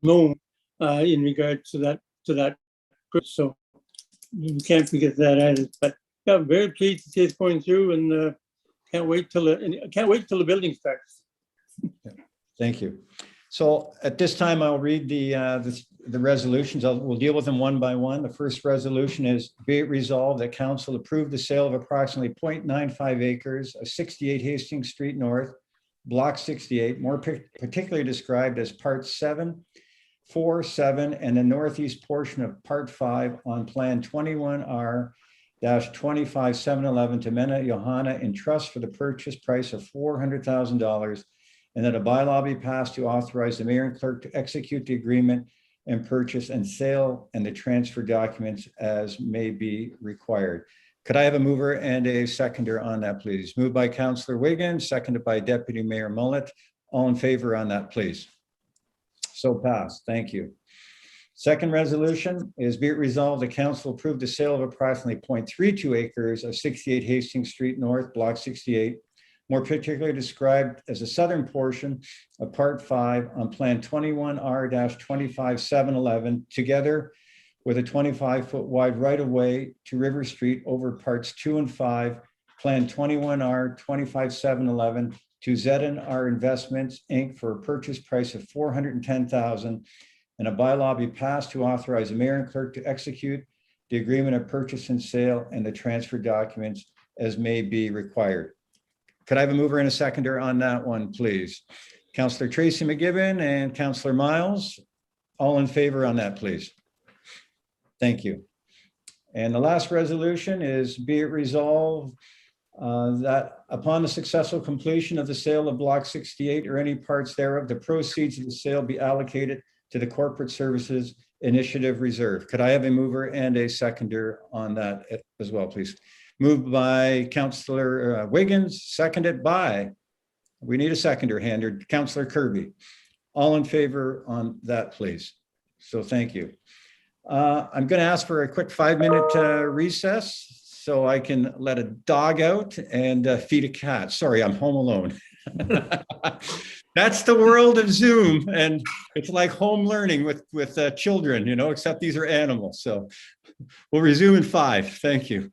loan in regards to that. So we can't forget that either. But yeah, I'm very pleased to see it's going through, and can't wait till the building starts. Thank you. So at this time, I'll read the resolutions. We'll deal with them one by one. The first resolution is, be it resolved that council approve the sale of approximately 0.95 acres of 68 Hastings Street North, Block 68, more particularly described as Part 7, 4, 7, and the northeast portion of Part 5 on Plan 21R-25711 to Mena Johanna in trust for the purchase price of $400,000, and that a bylaw be passed to authorize the mayor and clerk to execute the agreement and purchase and sale and the transfer documents as may be required. Could I have a mover and a seconder on that, please? Moved by Councillor Wiggins, seconded by Deputy Mayor Mullet. All in favor on that, please? So passed. Thank you. Second resolution is, be it resolved the council approve the sale of approximately 0.32 acres of 68 Hastings Street North, Block 68, more particularly described as the southern portion of Part 5 on Plan 21R-25711, together with a 25-foot wide right-of-way to River Street over Parts 2 and 5, Plan 21R-25711 to Z&R Investments, Inc. for a purchase price of $410,000, and a bylaw be passed to authorize the mayor and clerk to execute the agreement of purchase and sale and the transfer documents as may be required. Could I have a mover and a seconder on that one, please? Councillor Tracy McGibbon and Councillor Miles, all in favor on that, please? Thank you. And the last resolution is, be it resolved that upon the successful completion of the sale of Block 68 or any parts thereof, the proceeds of the sale be allocated to the Corporate Services Initiative Reserve. Could I have a mover and a seconder on that as well, please? Moved by Councillor Wiggins, seconded by, we need a seconder, Councillor Kirby. All in favor on that, please? So thank you. I'm going to ask for a quick 5-minute recess so I can let a dog out and feed a cat. Sorry, I'm home alone. That's the world of Zoom, and it's like home learning with children, except these are animals. So we'll resume in 5. Thank you.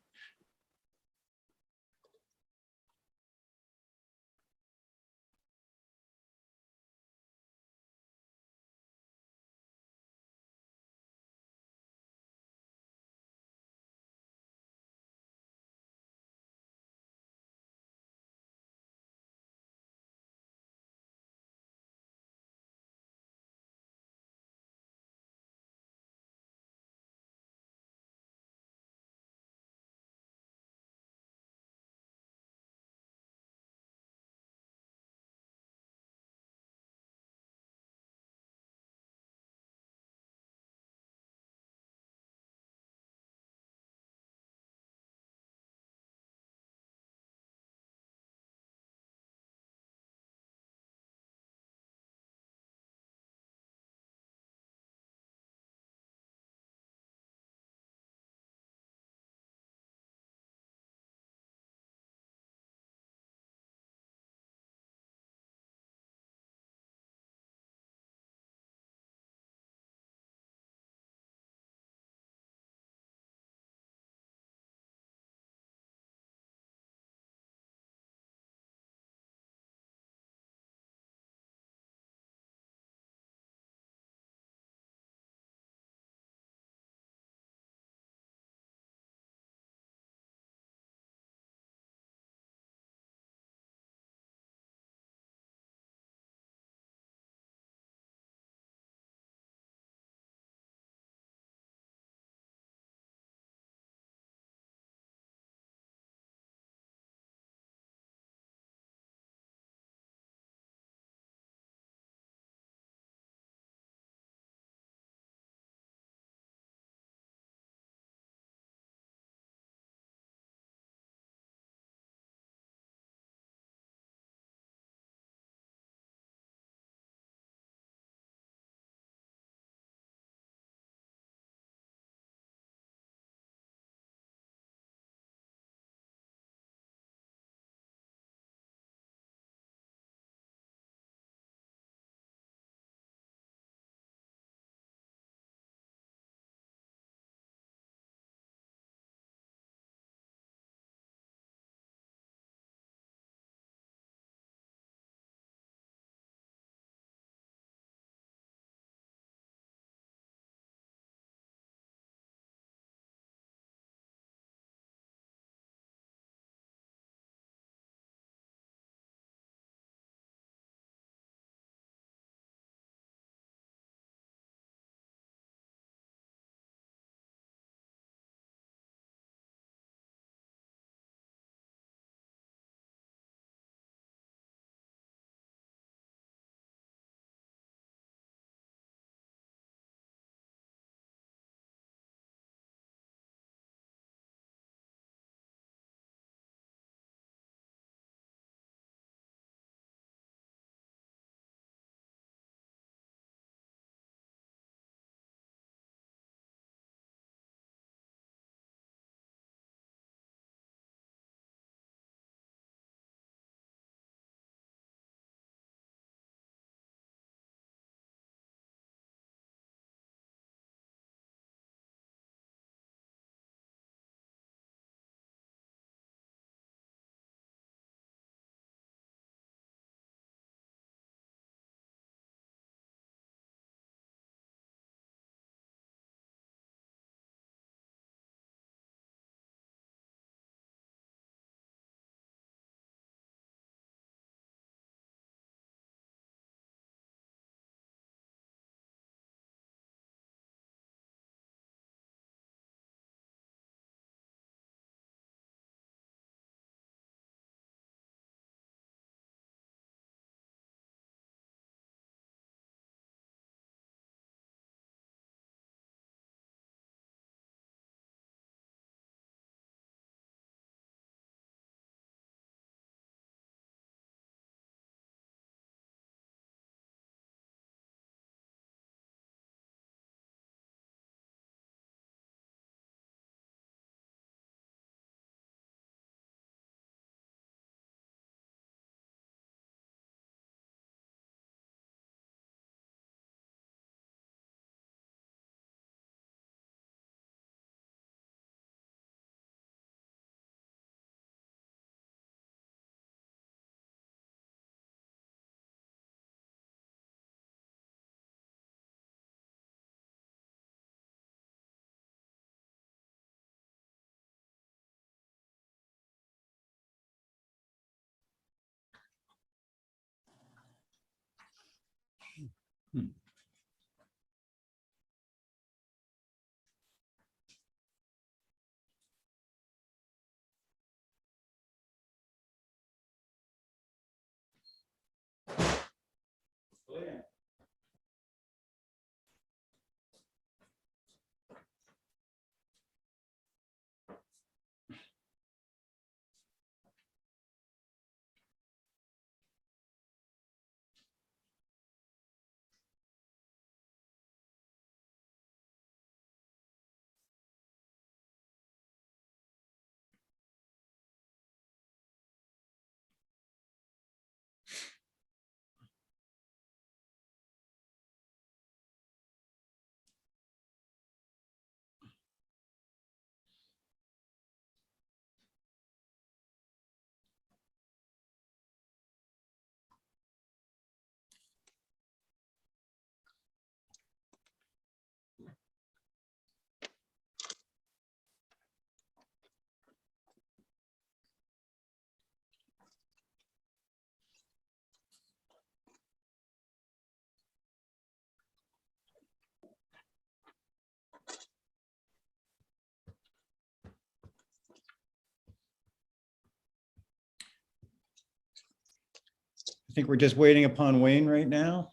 I think we're just waiting upon Wayne right now.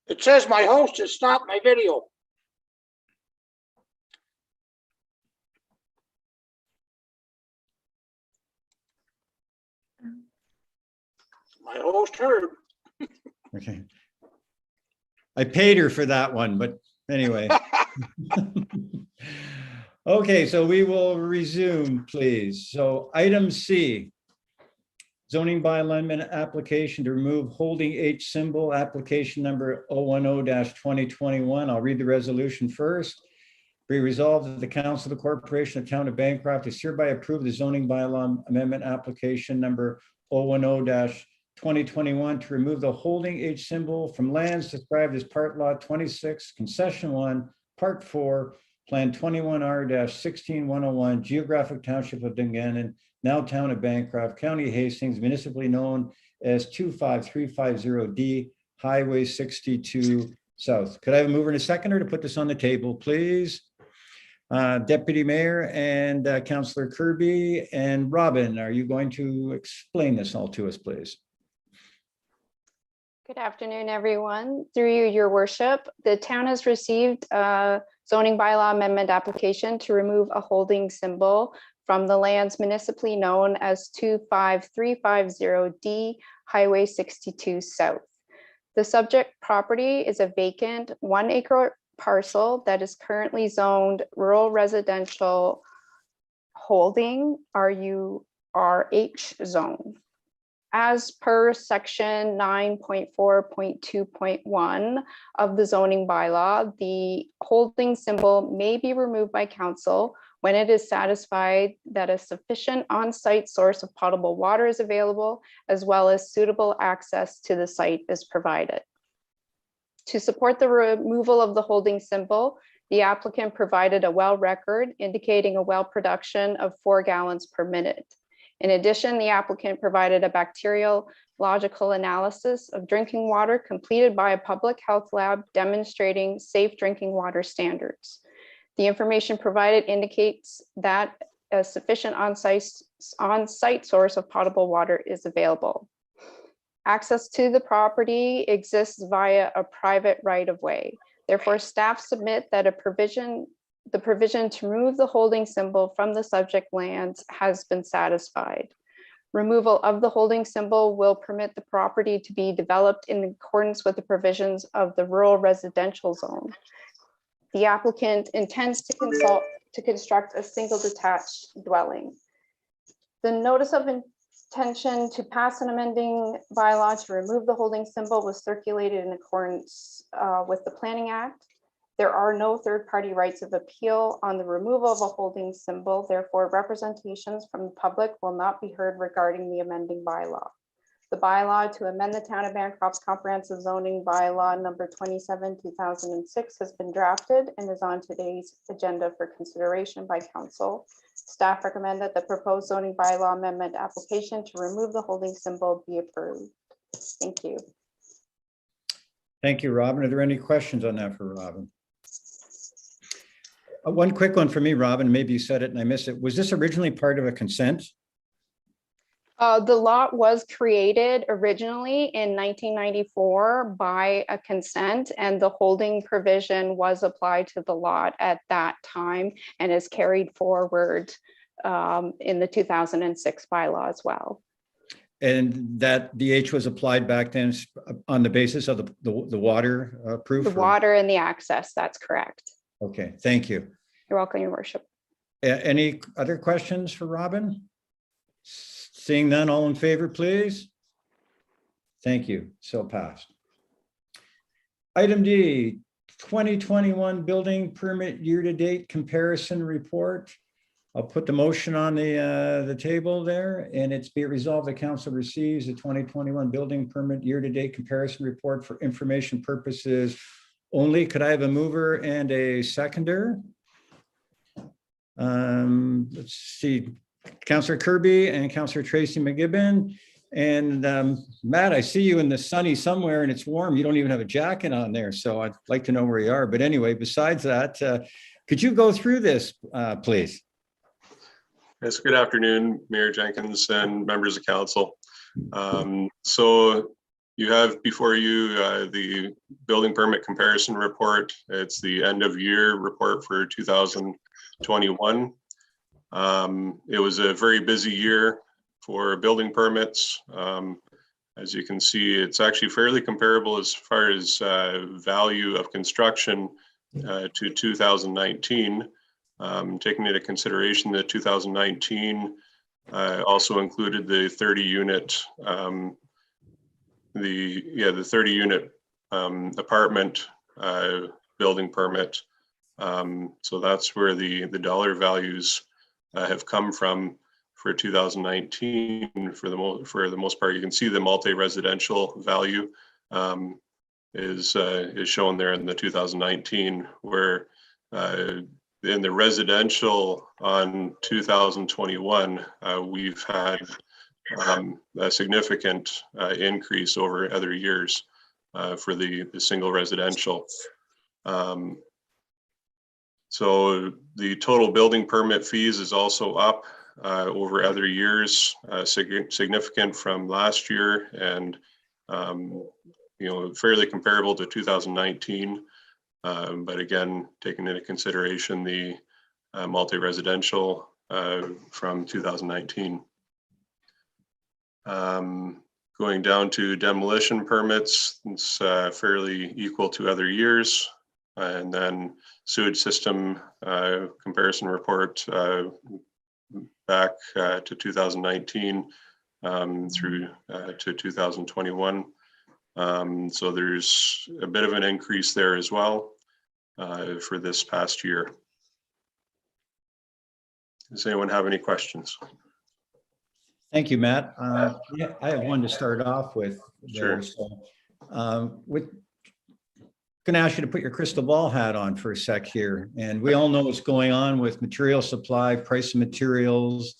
It says my host has stopped my video. My host heard. Okay. I paid her for that one, but anyway. Okay, so we will resume, please. So item C, zoning bylaw amendment application to remove holding H symbol, application number 010-2021. I'll read the resolution first. Be resolved that the Council of the Corporation of Town of Bancroft is hereby approved the zoning bylaw amendment application number 010-2021 to remove the holding H symbol from lands described as Part Lot 26, Concession 1, Part 4, Plan 21R-16101, Geographic Township of Dungannon, now Town of Bancroft, County Hastings, municipally known as 25350D, Highway 62 South. Could I have a mover and a seconder to put this on the table, please? Deputy Mayor and Councillor Kirby and Robin, are you going to explain this all to us, please? Good afternoon, everyone. Through you, your worship, the town has received a zoning bylaw amendment application to remove a holding symbol from the lands municipally known as 25350D Highway 62 South. The subject property is a vacant 1 acre parcel that is currently zoned rural residential holding RURH zone. As per section 9.4.2.1 of the zoning bylaw, the holding symbol may be removed by council when it is satisfied that a sufficient on-site source of potable water is available, as well as suitable access to the site is provided. To support the removal of the holding symbol, the applicant provided a well record indicating a well production of 4 gallons per minute. In addition, the applicant provided a bacteriological analysis of drinking water completed by a public health lab demonstrating safe drinking water standards. The information provided indicates that a sufficient on-site source of potable water is available. Access to the property exists via a private right-of-way. Therefore, staff submit that the provision to remove the holding symbol from the subject lands has been satisfied. Removal of the holding symbol will permit the property to be developed in accordance with the provisions of the rural residential zone. The applicant intends to construct a single detached dwelling. The notice of intention to pass an amending bylaw to remove the holding symbol was circulated in accordance with the Planning Act. There are no third-party rights of appeal on the removal of a holding symbol. Therefore, representations from the public will not be heard regarding the amending bylaw. The bylaw to amend the Town of Bancroft's comprehensive zoning bylaw number 27/2006 has been drafted and is on today's agenda for consideration by council. Staff recommend that the proposed zoning bylaw amendment application to remove the holding symbol be approved. Thank you. Thank you, Robin. Are there any questions on that for Robin? One quick one for me, Robin. Maybe you said it and I missed it. Was this originally part of a consent? The lot was created originally in 1994 by a consent, and the holding provision was applied to the lot at that time and is carried forward in the 2006 bylaw as well. And that DH was applied back then on the basis of the water proof? The water and the access, that's correct. Okay, thank you. You're welcome, Your Worship. Any other questions for Robin? Seeing none, all in favor, please. Thank you, so passed. Item D, 2021 building permit year-to-date comparison report. I'll put the motion on the table there, and it's be it resolved the council receives the 2021 building permit year-to-date comparison report for information purposes only. Could I have a mover and a seconder? Let's see, Councillor Kirby and Councillor Tracy McGibbon. And Matt, I see you in the sunny somewhere and it's warm. You don't even have a jacket on there. So I'd like to know where you are. But anyway, besides that, could you go through this, please? Yes, good afternoon, Mayor Jenkins and members of council. So you have before you the building permit comparison report. It's the end of year report for 2021. It was a very busy year for building permits. As you can see, it's actually fairly comparable as far as value of construction to 2019. Taking into consideration that 2019 also included the 30 unit the 30 unit apartment building permit. So that's where the dollar values have come from for 2019. For the most part, you can see the multi-residential value is shown there in the 2019, where in the residential on 2021, we've had a significant increase over other years for the single residential. So the total building permit fees is also up over other years, significant from last year, and fairly comparable to 2019. But again, taking into consideration the multi-residential from 2019. Going down to demolition permits, it's fairly equal to other years. And then sewage system comparison report back to 2019 through to 2021. So there's a bit of an increase there as well for this past year. Does anyone have any questions? Thank you, Matt. Yeah, I have one to start off with. Sure. So, going to ask you to put your crystal ball hat on for a sec here. And we all know what's going on with material supply, price of materials.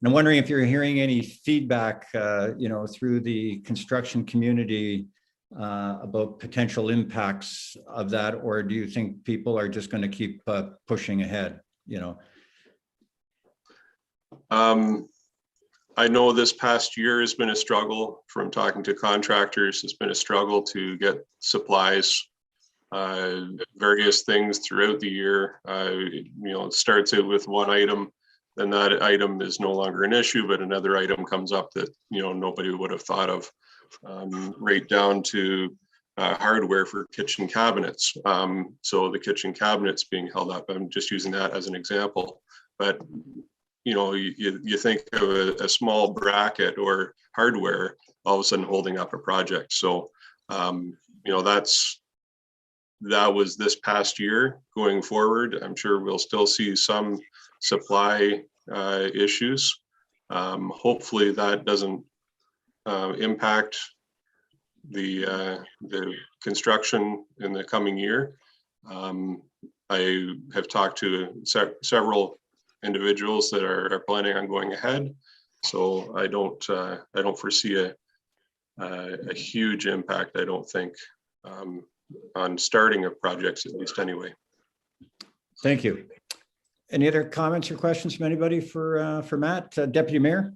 And I'm wondering if you're hearing any feedback, through the construction community about potential impacts of that, or do you think people are just going to keep pushing ahead, I know this past year has been a struggle from talking to contractors. It's been a struggle to get supplies, various things throughout the year. It starts out with one item, then that item is no longer an issue, but another item comes up that, nobody would have thought of, right down to hardware for kitchen cabinets. So the kitchen cabinets being held up, I'm just using that as an example, but you think of a small bracket or hardware all of a sudden holding up a project. So, that was this past year. Going forward, I'm sure we'll still see some supply issues. Hopefully that doesn't impact the construction in the coming year. I have talked to several individuals that are planning on going ahead, so I don't foresee a huge impact, I don't think, on starting of projects, at least anyway. Thank you. Any other comments or questions from anybody for Matt? Deputy Mayor?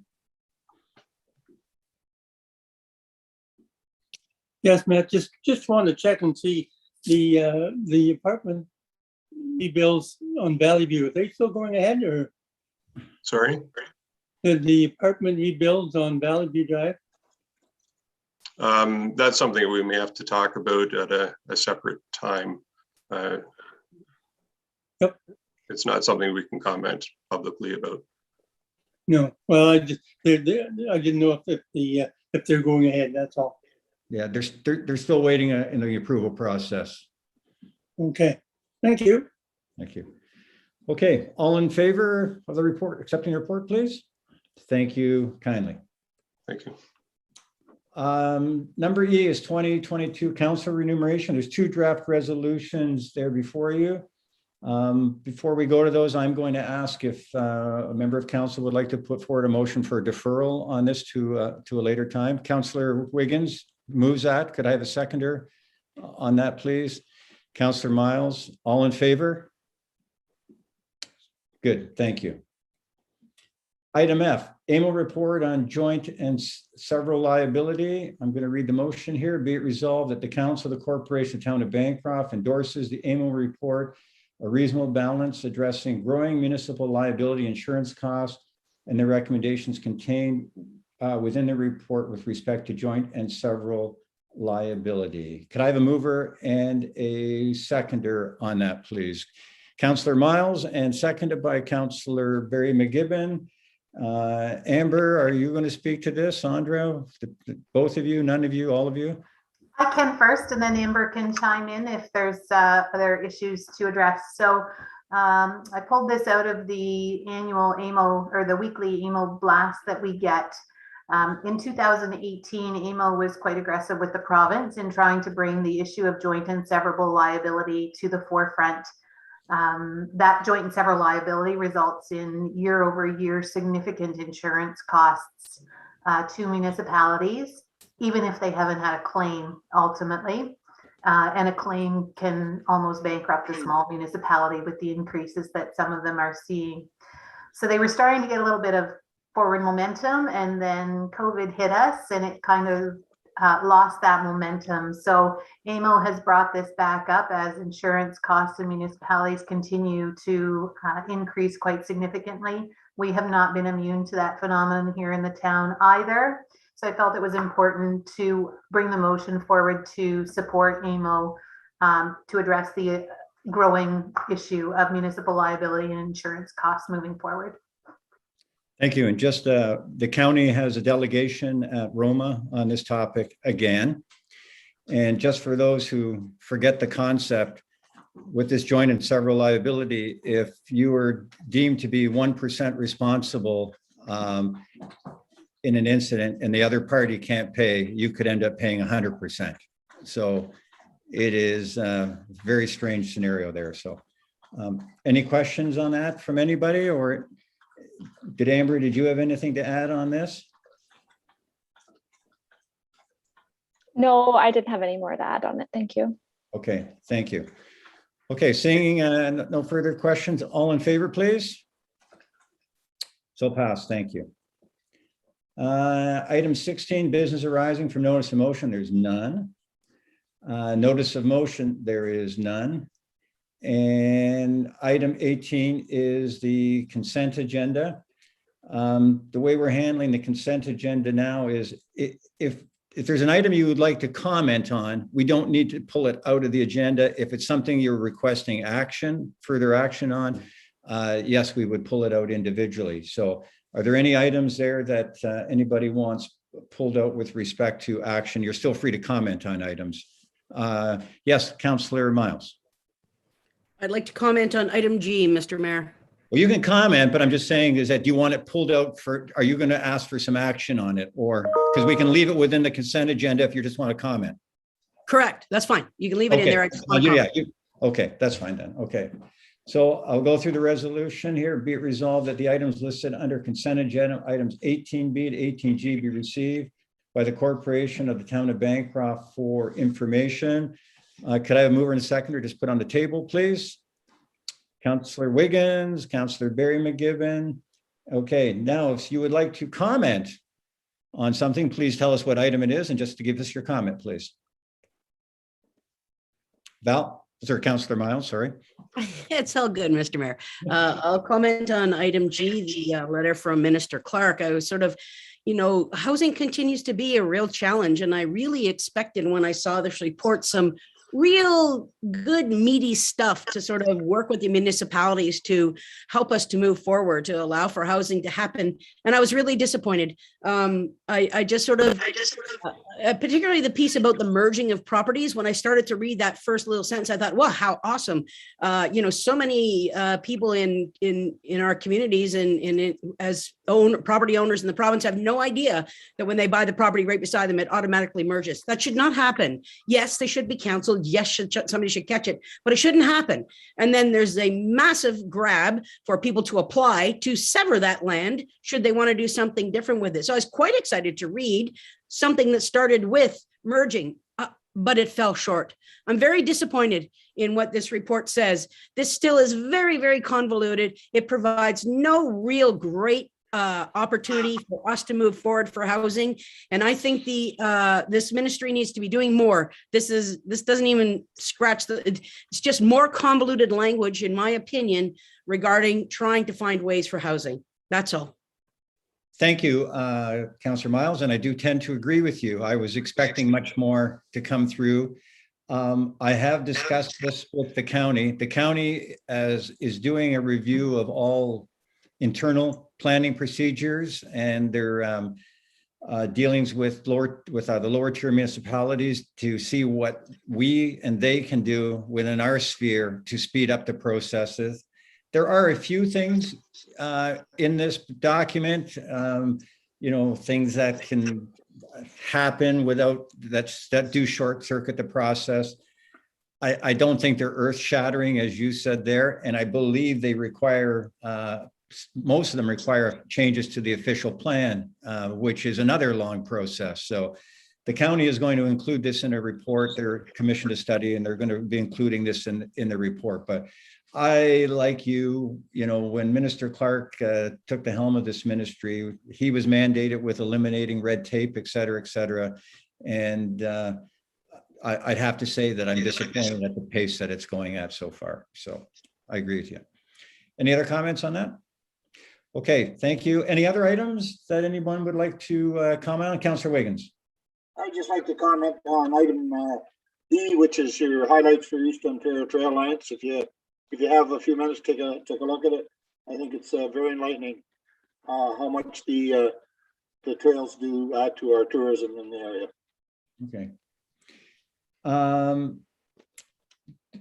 Yes, Matt, just want to check and see the apartment rebuilds on Valley View. Are they still going ahead, or Sorry? the apartment rebuilds on Valley View Drive? That's something we may have to talk about at a separate time. Yep. It's not something we can comment publicly about. No, well, I didn't know if they're going ahead, that's all. Yeah, they're still waiting in the approval process. Okay, thank you. Thank you. Okay, all in favor of the report, accepting the report, please? Thank you kindly. Thank you. Number E is 2022 council remuneration. There's 2 draft resolutions there before you. Before we go to those, I'm going to ask if a member of council would like to put forward a motion for a deferral on this to a later time. Councillor Wiggins moves that. Could I have a seconder on that, please? Councillor Miles, all in favor? Good, thank you. Item F, AMO report on joint and several liability. I'm going to read the motion here. Be it resolved that the Council of the Corporation Town of Bancroft endorses the AMO report, a reasonable balance addressing growing municipal liability insurance costs and the recommendations contained within the report with respect to joint and several liability. Could I have a mover and a seconder on that, please? Councillor Miles, and seconded by Councillor Barry McGibbon. Amber, are you going to speak to this? Andrea, both of you, none of you, all of you? I can first, and then Amber can chime in if there's other issues to address. So I pulled this out of the annual AMO, or the weekly AMO blast that we get. In 2018, AMO was quite aggressive with the province in trying to bring the issue of joint and severable liability to the forefront. That joint and several liability results in year-over-year significant insurance costs to municipalities, even if they haven't had a claim ultimately. And a claim can almost bankrupt a small municipality with the increases that some of them are seeing. So they were starting to get a little bit of forward momentum, and then COVID hit us and it kind of lost that momentum. So AMO has brought this back up as insurance costs in municipalities continue to increase quite significantly. We have not been immune to that phenomenon here in the town either. So I felt it was important to bring the motion forward to support AMO to address the growing issue of municipal liability and insurance costs moving forward. Thank you. And just the county has a delegation at Roma on this topic again. And just for those who forget the concept, with this joint and several liability, if you are deemed to be 1% responsible in an incident and the other party can't pay, you could end up paying 100%. So it is a very strange scenario there. So any questions on that from anybody, or Amber, did you have anything to add on this? No, I didn't have any more to add on it. Thank you. Okay, thank you. Okay, seeing no further questions, all in favor, please? So passed, thank you. Item 16, business arising from notice of motion, there's none. Notice of motion, there is none. And item 18 is the consent agenda. The way we're handling the consent agenda now is if there's an item you would like to comment on, we don't need to pull it out of the agenda. If it's something you're requesting further action on, yes, we would pull it out individually. So are there any items there that anybody wants pulled out with respect to action? You're still free to comment on items. Yes, Councillor Miles. I'd like to comment on item G, Mr. Mayor. Well, you can comment, but I'm just saying is that do you want it pulled out are you going to ask for some action on it, or because we can leave it within the consent agenda if you just want to comment? Correct. That's fine. You can leave it in there. I just want to comment. Okay, that's fine then. Okay. So I'll go through the resolution here. Be it resolved that the items listed under consent agenda, items 18B to 18G be received, by the Corporation of the Town of Bancroft for information. Could I have a mover and a seconder just put on the table, please? Councillor Wiggins, Councillor Barry McGibbon. Okay, now if you would like to comment on something, please tell us what item it is and just to give us your comment, please. Val, or Councillor Miles, sorry. It's all good, Mr. Mayor. I'll comment on item G, the letter from Minister Clerk. I was sort of, housing continues to be a real challenge, and I really expected when I saw this report some real good meaty stuff to sort of work with the municipalities to help us to move forward, to allow for housing to happen. And I was really disappointed. I just particularly the piece about the merging of properties. When I started to read that first little sentence, I thought, wow, how awesome. So many people in our communities and as property owners in the province have no idea that when they buy the property right beside them, it automatically merges. That should not happen. Yes, they should be counseled. Yes, somebody should catch it, but it shouldn't happen. And then there's a massive grab for people to apply to sever that land should they want to do something different with it. So I was quite excited to read something that started with merging, but it fell short. I'm very disappointed in what this report says. This still is very, very convoluted. It provides no real great opportunity for us to move forward for housing. And I think this ministry needs to be doing more. This doesn't even scratch it's just more convoluted language, in my opinion, regarding trying to find ways for housing. That's all. Thank you, Councillor Miles, and I do tend to agree with you. I was expecting much more to come through. I have discussed this with the county. The county is doing a review of all internal planning procedures and their dealings with the lower tier municipalities to see what we and they can do within our sphere to speed up the processes. There are a few things in this document, things that can happen that do short circuit the process. I don't think they're earth shattering, as you said there, and I believe they require most of them require changes to the official plan, which is another long process. So the county is going to include this in a report. They're commissioned a study and they're going to be including this in the report. But I, like you, when Minister Clerk took the helm of this ministry, he was mandated with eliminating red tape, et cetera, and I'd have to say that I'm disappointed at the pace that it's going at so far. So I agree with you. Any other comments on that? Okay, thank you. Any other items that anyone would like to comment on? Councillor Wiggins. I'd just like to comment on item E, which is your highlights for East Ontario Trail Alliance. If you have a few minutes, take a look at it. I think it's very enlightening how much the trails do add to our tourism in the area. Okay.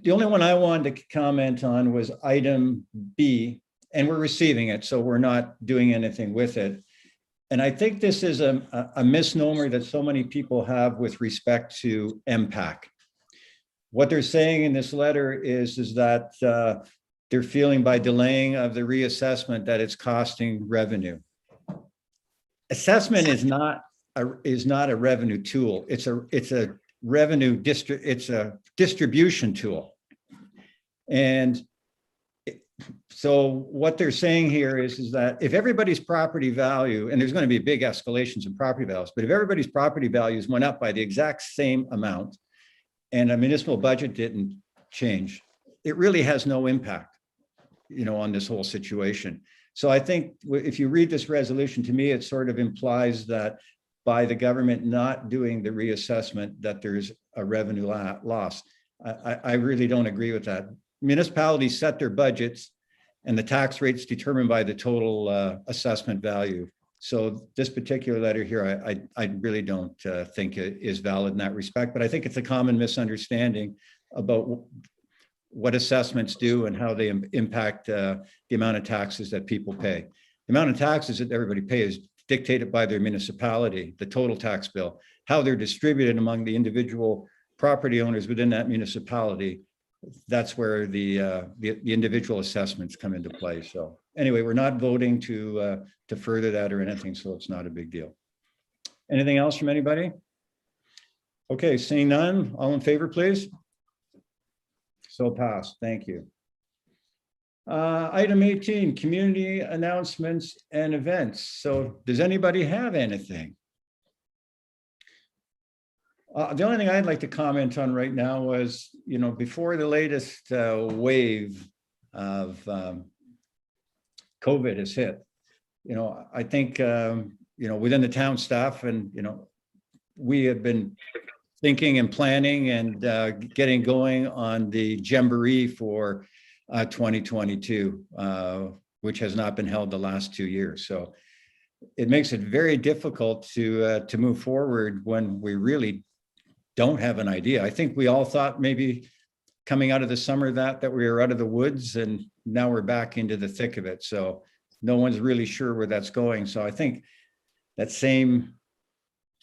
The only one I wanted to comment on was item B, and we're receiving it, so we're not doing anything with it. And I think this is a misnomer that so many people have with respect to MPAC. What they're saying in this letter is that they're feeling by delaying of the reassessment that it's costing revenue. Assessment is not a revenue tool. It's a revenue it's a distribution tool. And so what they're saying here is that if everybody's property value, and there's going to be big escalations in property values, but if everybody's property values went up by the exact same amount and a municipal budget didn't change, it really has no impact, on this whole situation. So I think if you read this resolution, to me, it sort of implies that by the government not doing the reassessment, that there's a revenue loss. I really don't agree with that. Municipalities set their budgets and the tax rates determined by the total assessment value. So this particular letter here, I really don't think it is valid in that respect, but I think it's a common misunderstanding about what assessments do and how they impact the amount of taxes that people pay. The amount of taxes that everybody pays is dictated by their municipality, the total tax bill, how they're distributed among the individual property owners within that municipality. That's where the individual assessments come into play. So anyway, we're not voting to further that or anything, so it's not a big deal. Anything else from anybody? Okay, seeing none, all in favor, please. So passed, thank you. Item 18, community announcements and events. So does anybody have anything? The only thing I'd like to comment on right now was, before the latest wave of COVID has hit, I think, within the town staff and, we have been thinking and planning and getting going on the Jamboree for 2022, which has not been held the last 2 years. So it makes it very difficult to move forward when we really don't have an idea. I think we all thought maybe coming out of the summer that we were out of the woods, and now we're back into the thick of it. So no one's really sure where that's going. So I think that same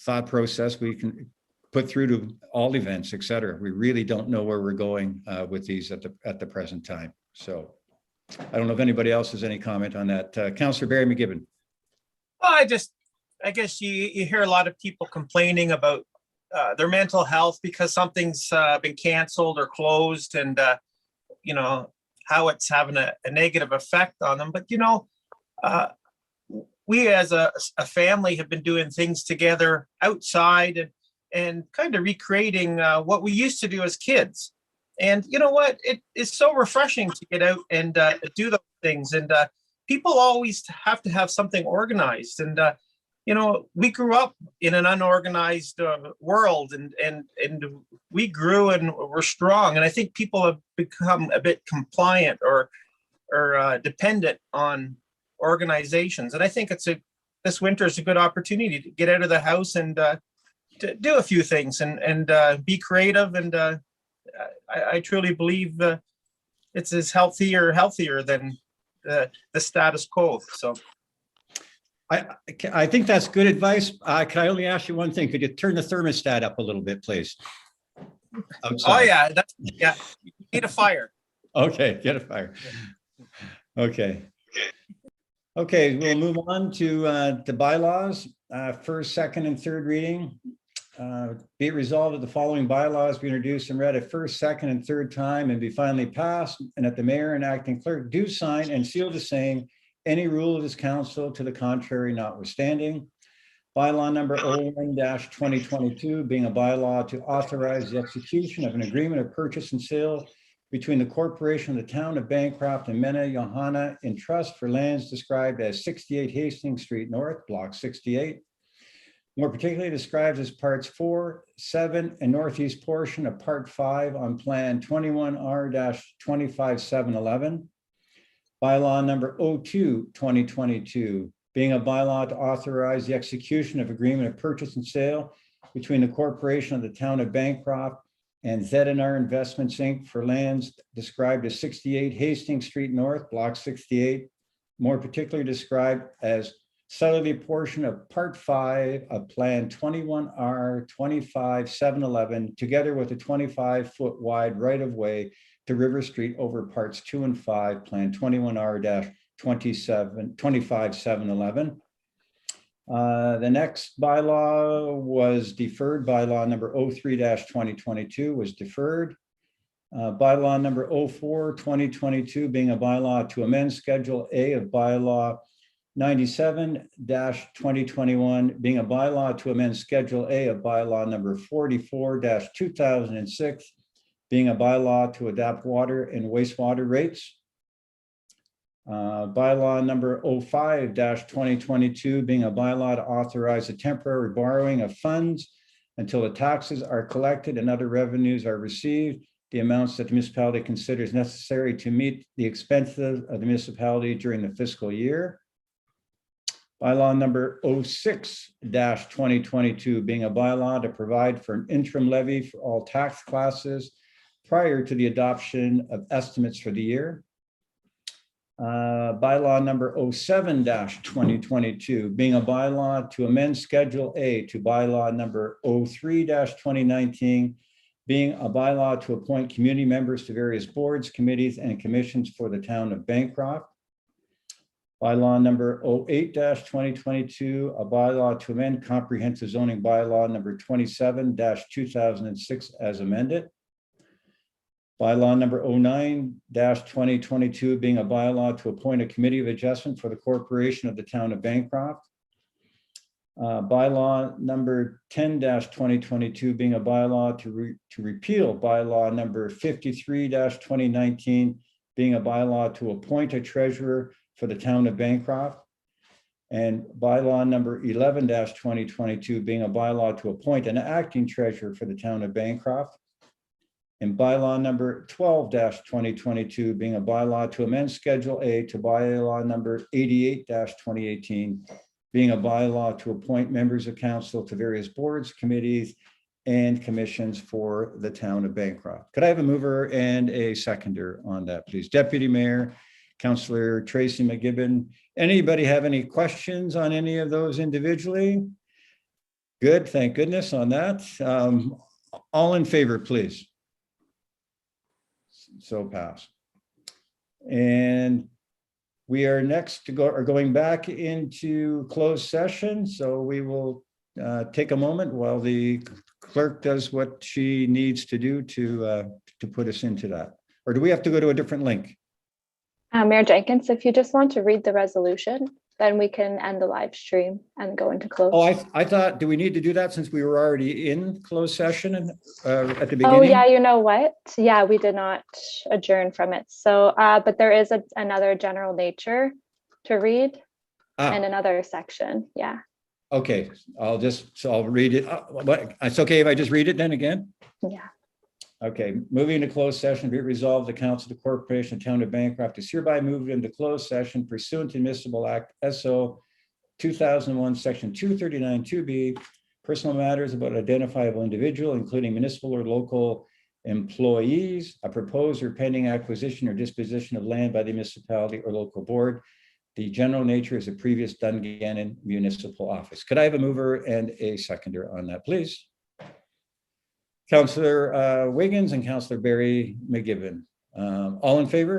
thought process we can put through to all events, et cetera. We really don't know where we're going with these at the present time. So I don't know if anybody else has any comment on that. Councillor Barry McGibbon. Well, I guess you hear a lot of people complaining about their mental health because something's been canceled or closed, and how it's having a negative effect on them. But we as a family have been doing things together outside and kind of recreating what we used to do as kids. And you know what? It is so refreshing to get out and do those things. And people always have to have something organized. And we grew up in an unorganized world, and we grew and we're strong. And I think people have become a bit compliant or dependent on organizations. And I think this winter is a good opportunity to get out of the house and to do a few things and be creative. And I truly believe it's as healthier than the status quo. So. I think that's good advice. Can I only ask you one thing? Could you turn the thermostat up a little bit, please? Outside. Oh yeah, yeah. You need a fire. Okay, get a fire. Okay. Okay, we'll move on to the bylaws. First, second, and third reading. Be it resolved that the following bylaws be introduced and read a first, second, and third time and be finally passed, and that the mayor and acting clerk do sign and seal the same, any rule of this council to the contrary notwithstanding. Bylaw number 01-2022 being a bylaw to authorize the execution of an agreement of purchase and sale between the corporation of the town of Bancroft and Mena Johanna in trust for lands described as 68 Hastings Street North, Block 68. More particularly described as parts 4, 7, and northeast portion of part 5 on plan 21R-25711. Bylaw number 02-2022 being a bylaw to authorize the execution of agreement of purchase and sale between the corporation of the town of Bancroft and Z&R Investments Inc. for lands described as 68 Hastings Street North, Block 68, more particularly described as southerly portion of Part 5 of Plan 21R-25711, together with a 25-foot wide right-of-way to River Street over Parts 2 and 5, Plan 21R-25711. The next bylaw was deferred. Bylaw number 03-2022 was deferred. Bylaw number 04-2022 being a bylaw to amend Schedule A of Bylaw 97-2021 being a bylaw to amend Schedule A of Bylaw number 44-2006 being a bylaw to adapt water and wastewater rates. Bylaw number 05-2022 being a bylaw to authorize a temporary borrowing of funds until the taxes are collected and other revenues are received, the amounts that the municipality considers necessary to meet the expenses of the municipality during the fiscal year. Bylaw number 06-2022 being a bylaw to provide for an interim levy for all tax classes prior to the adoption of estimates for the year. Bylaw number 07-2022 being a bylaw to amend Schedule A to bylaw number 03-2019 being a bylaw to appoint community members to various boards, committees, and commissions for the town of Bancroft. Bylaw number 08-2022, a bylaw to amend comprehensive zoning bylaw number 27-2006 as amended. Bylaw number 09-2022, being a bylaw to appoint a committee of adjustment for the corporation of the town of Bancroft. Bylaw number 10-2022, being a bylaw to repeal bylaw number 53-2019, being a bylaw to appoint a treasurer for the town of Bancroft. And bylaw number 11-2022, being a bylaw to appoint an acting treasurer for the town of Bancroft. And bylaw number 12-2022, being a bylaw to amend Schedule A to bylaw number 88-2018, being a bylaw to appoint members of council to various boards, committees, and commissions for the town of Bancroft. Could I have a mover and a seconder on that, please? Deputy Mayor, Councillor Tracy McGibbon. Anybody have any questions on any of those individually? Good, thank goodness on that. All in favor, please. So pass. And we are next going back into closed session. So we will take a moment while the clerk does what she needs to do to put us into that. Or do we have to go to a different link? Mayor Jenkins, if you just want to read the resolution, then we can end the live stream and go into close. Oh, I thought, do we need to do that since we were already in closed session and at the beginning? Oh, yeah, you know what? Yeah, we did not adjourn from it. So, but there is another general nature to read and another section. Yeah. Okay, I'll read it. It's okay if I just read it then again? Yeah. Okay, moving to closed session, be it resolved, the Council of the Corporation of Town of Bancroft is hereby moved into closed session pursuant to Municipal Act SO 2001, Section 239 2B, personal matters about identifiable individual, including municipal or local employees, a proposed or pending acquisition or disposition of land by the municipality or local board. The general nature is a previous Dungannon municipal office. Could I have a mover and a seconder on that, please? Councillor Wiggins and Councillor Barry McGibbon. All in favor?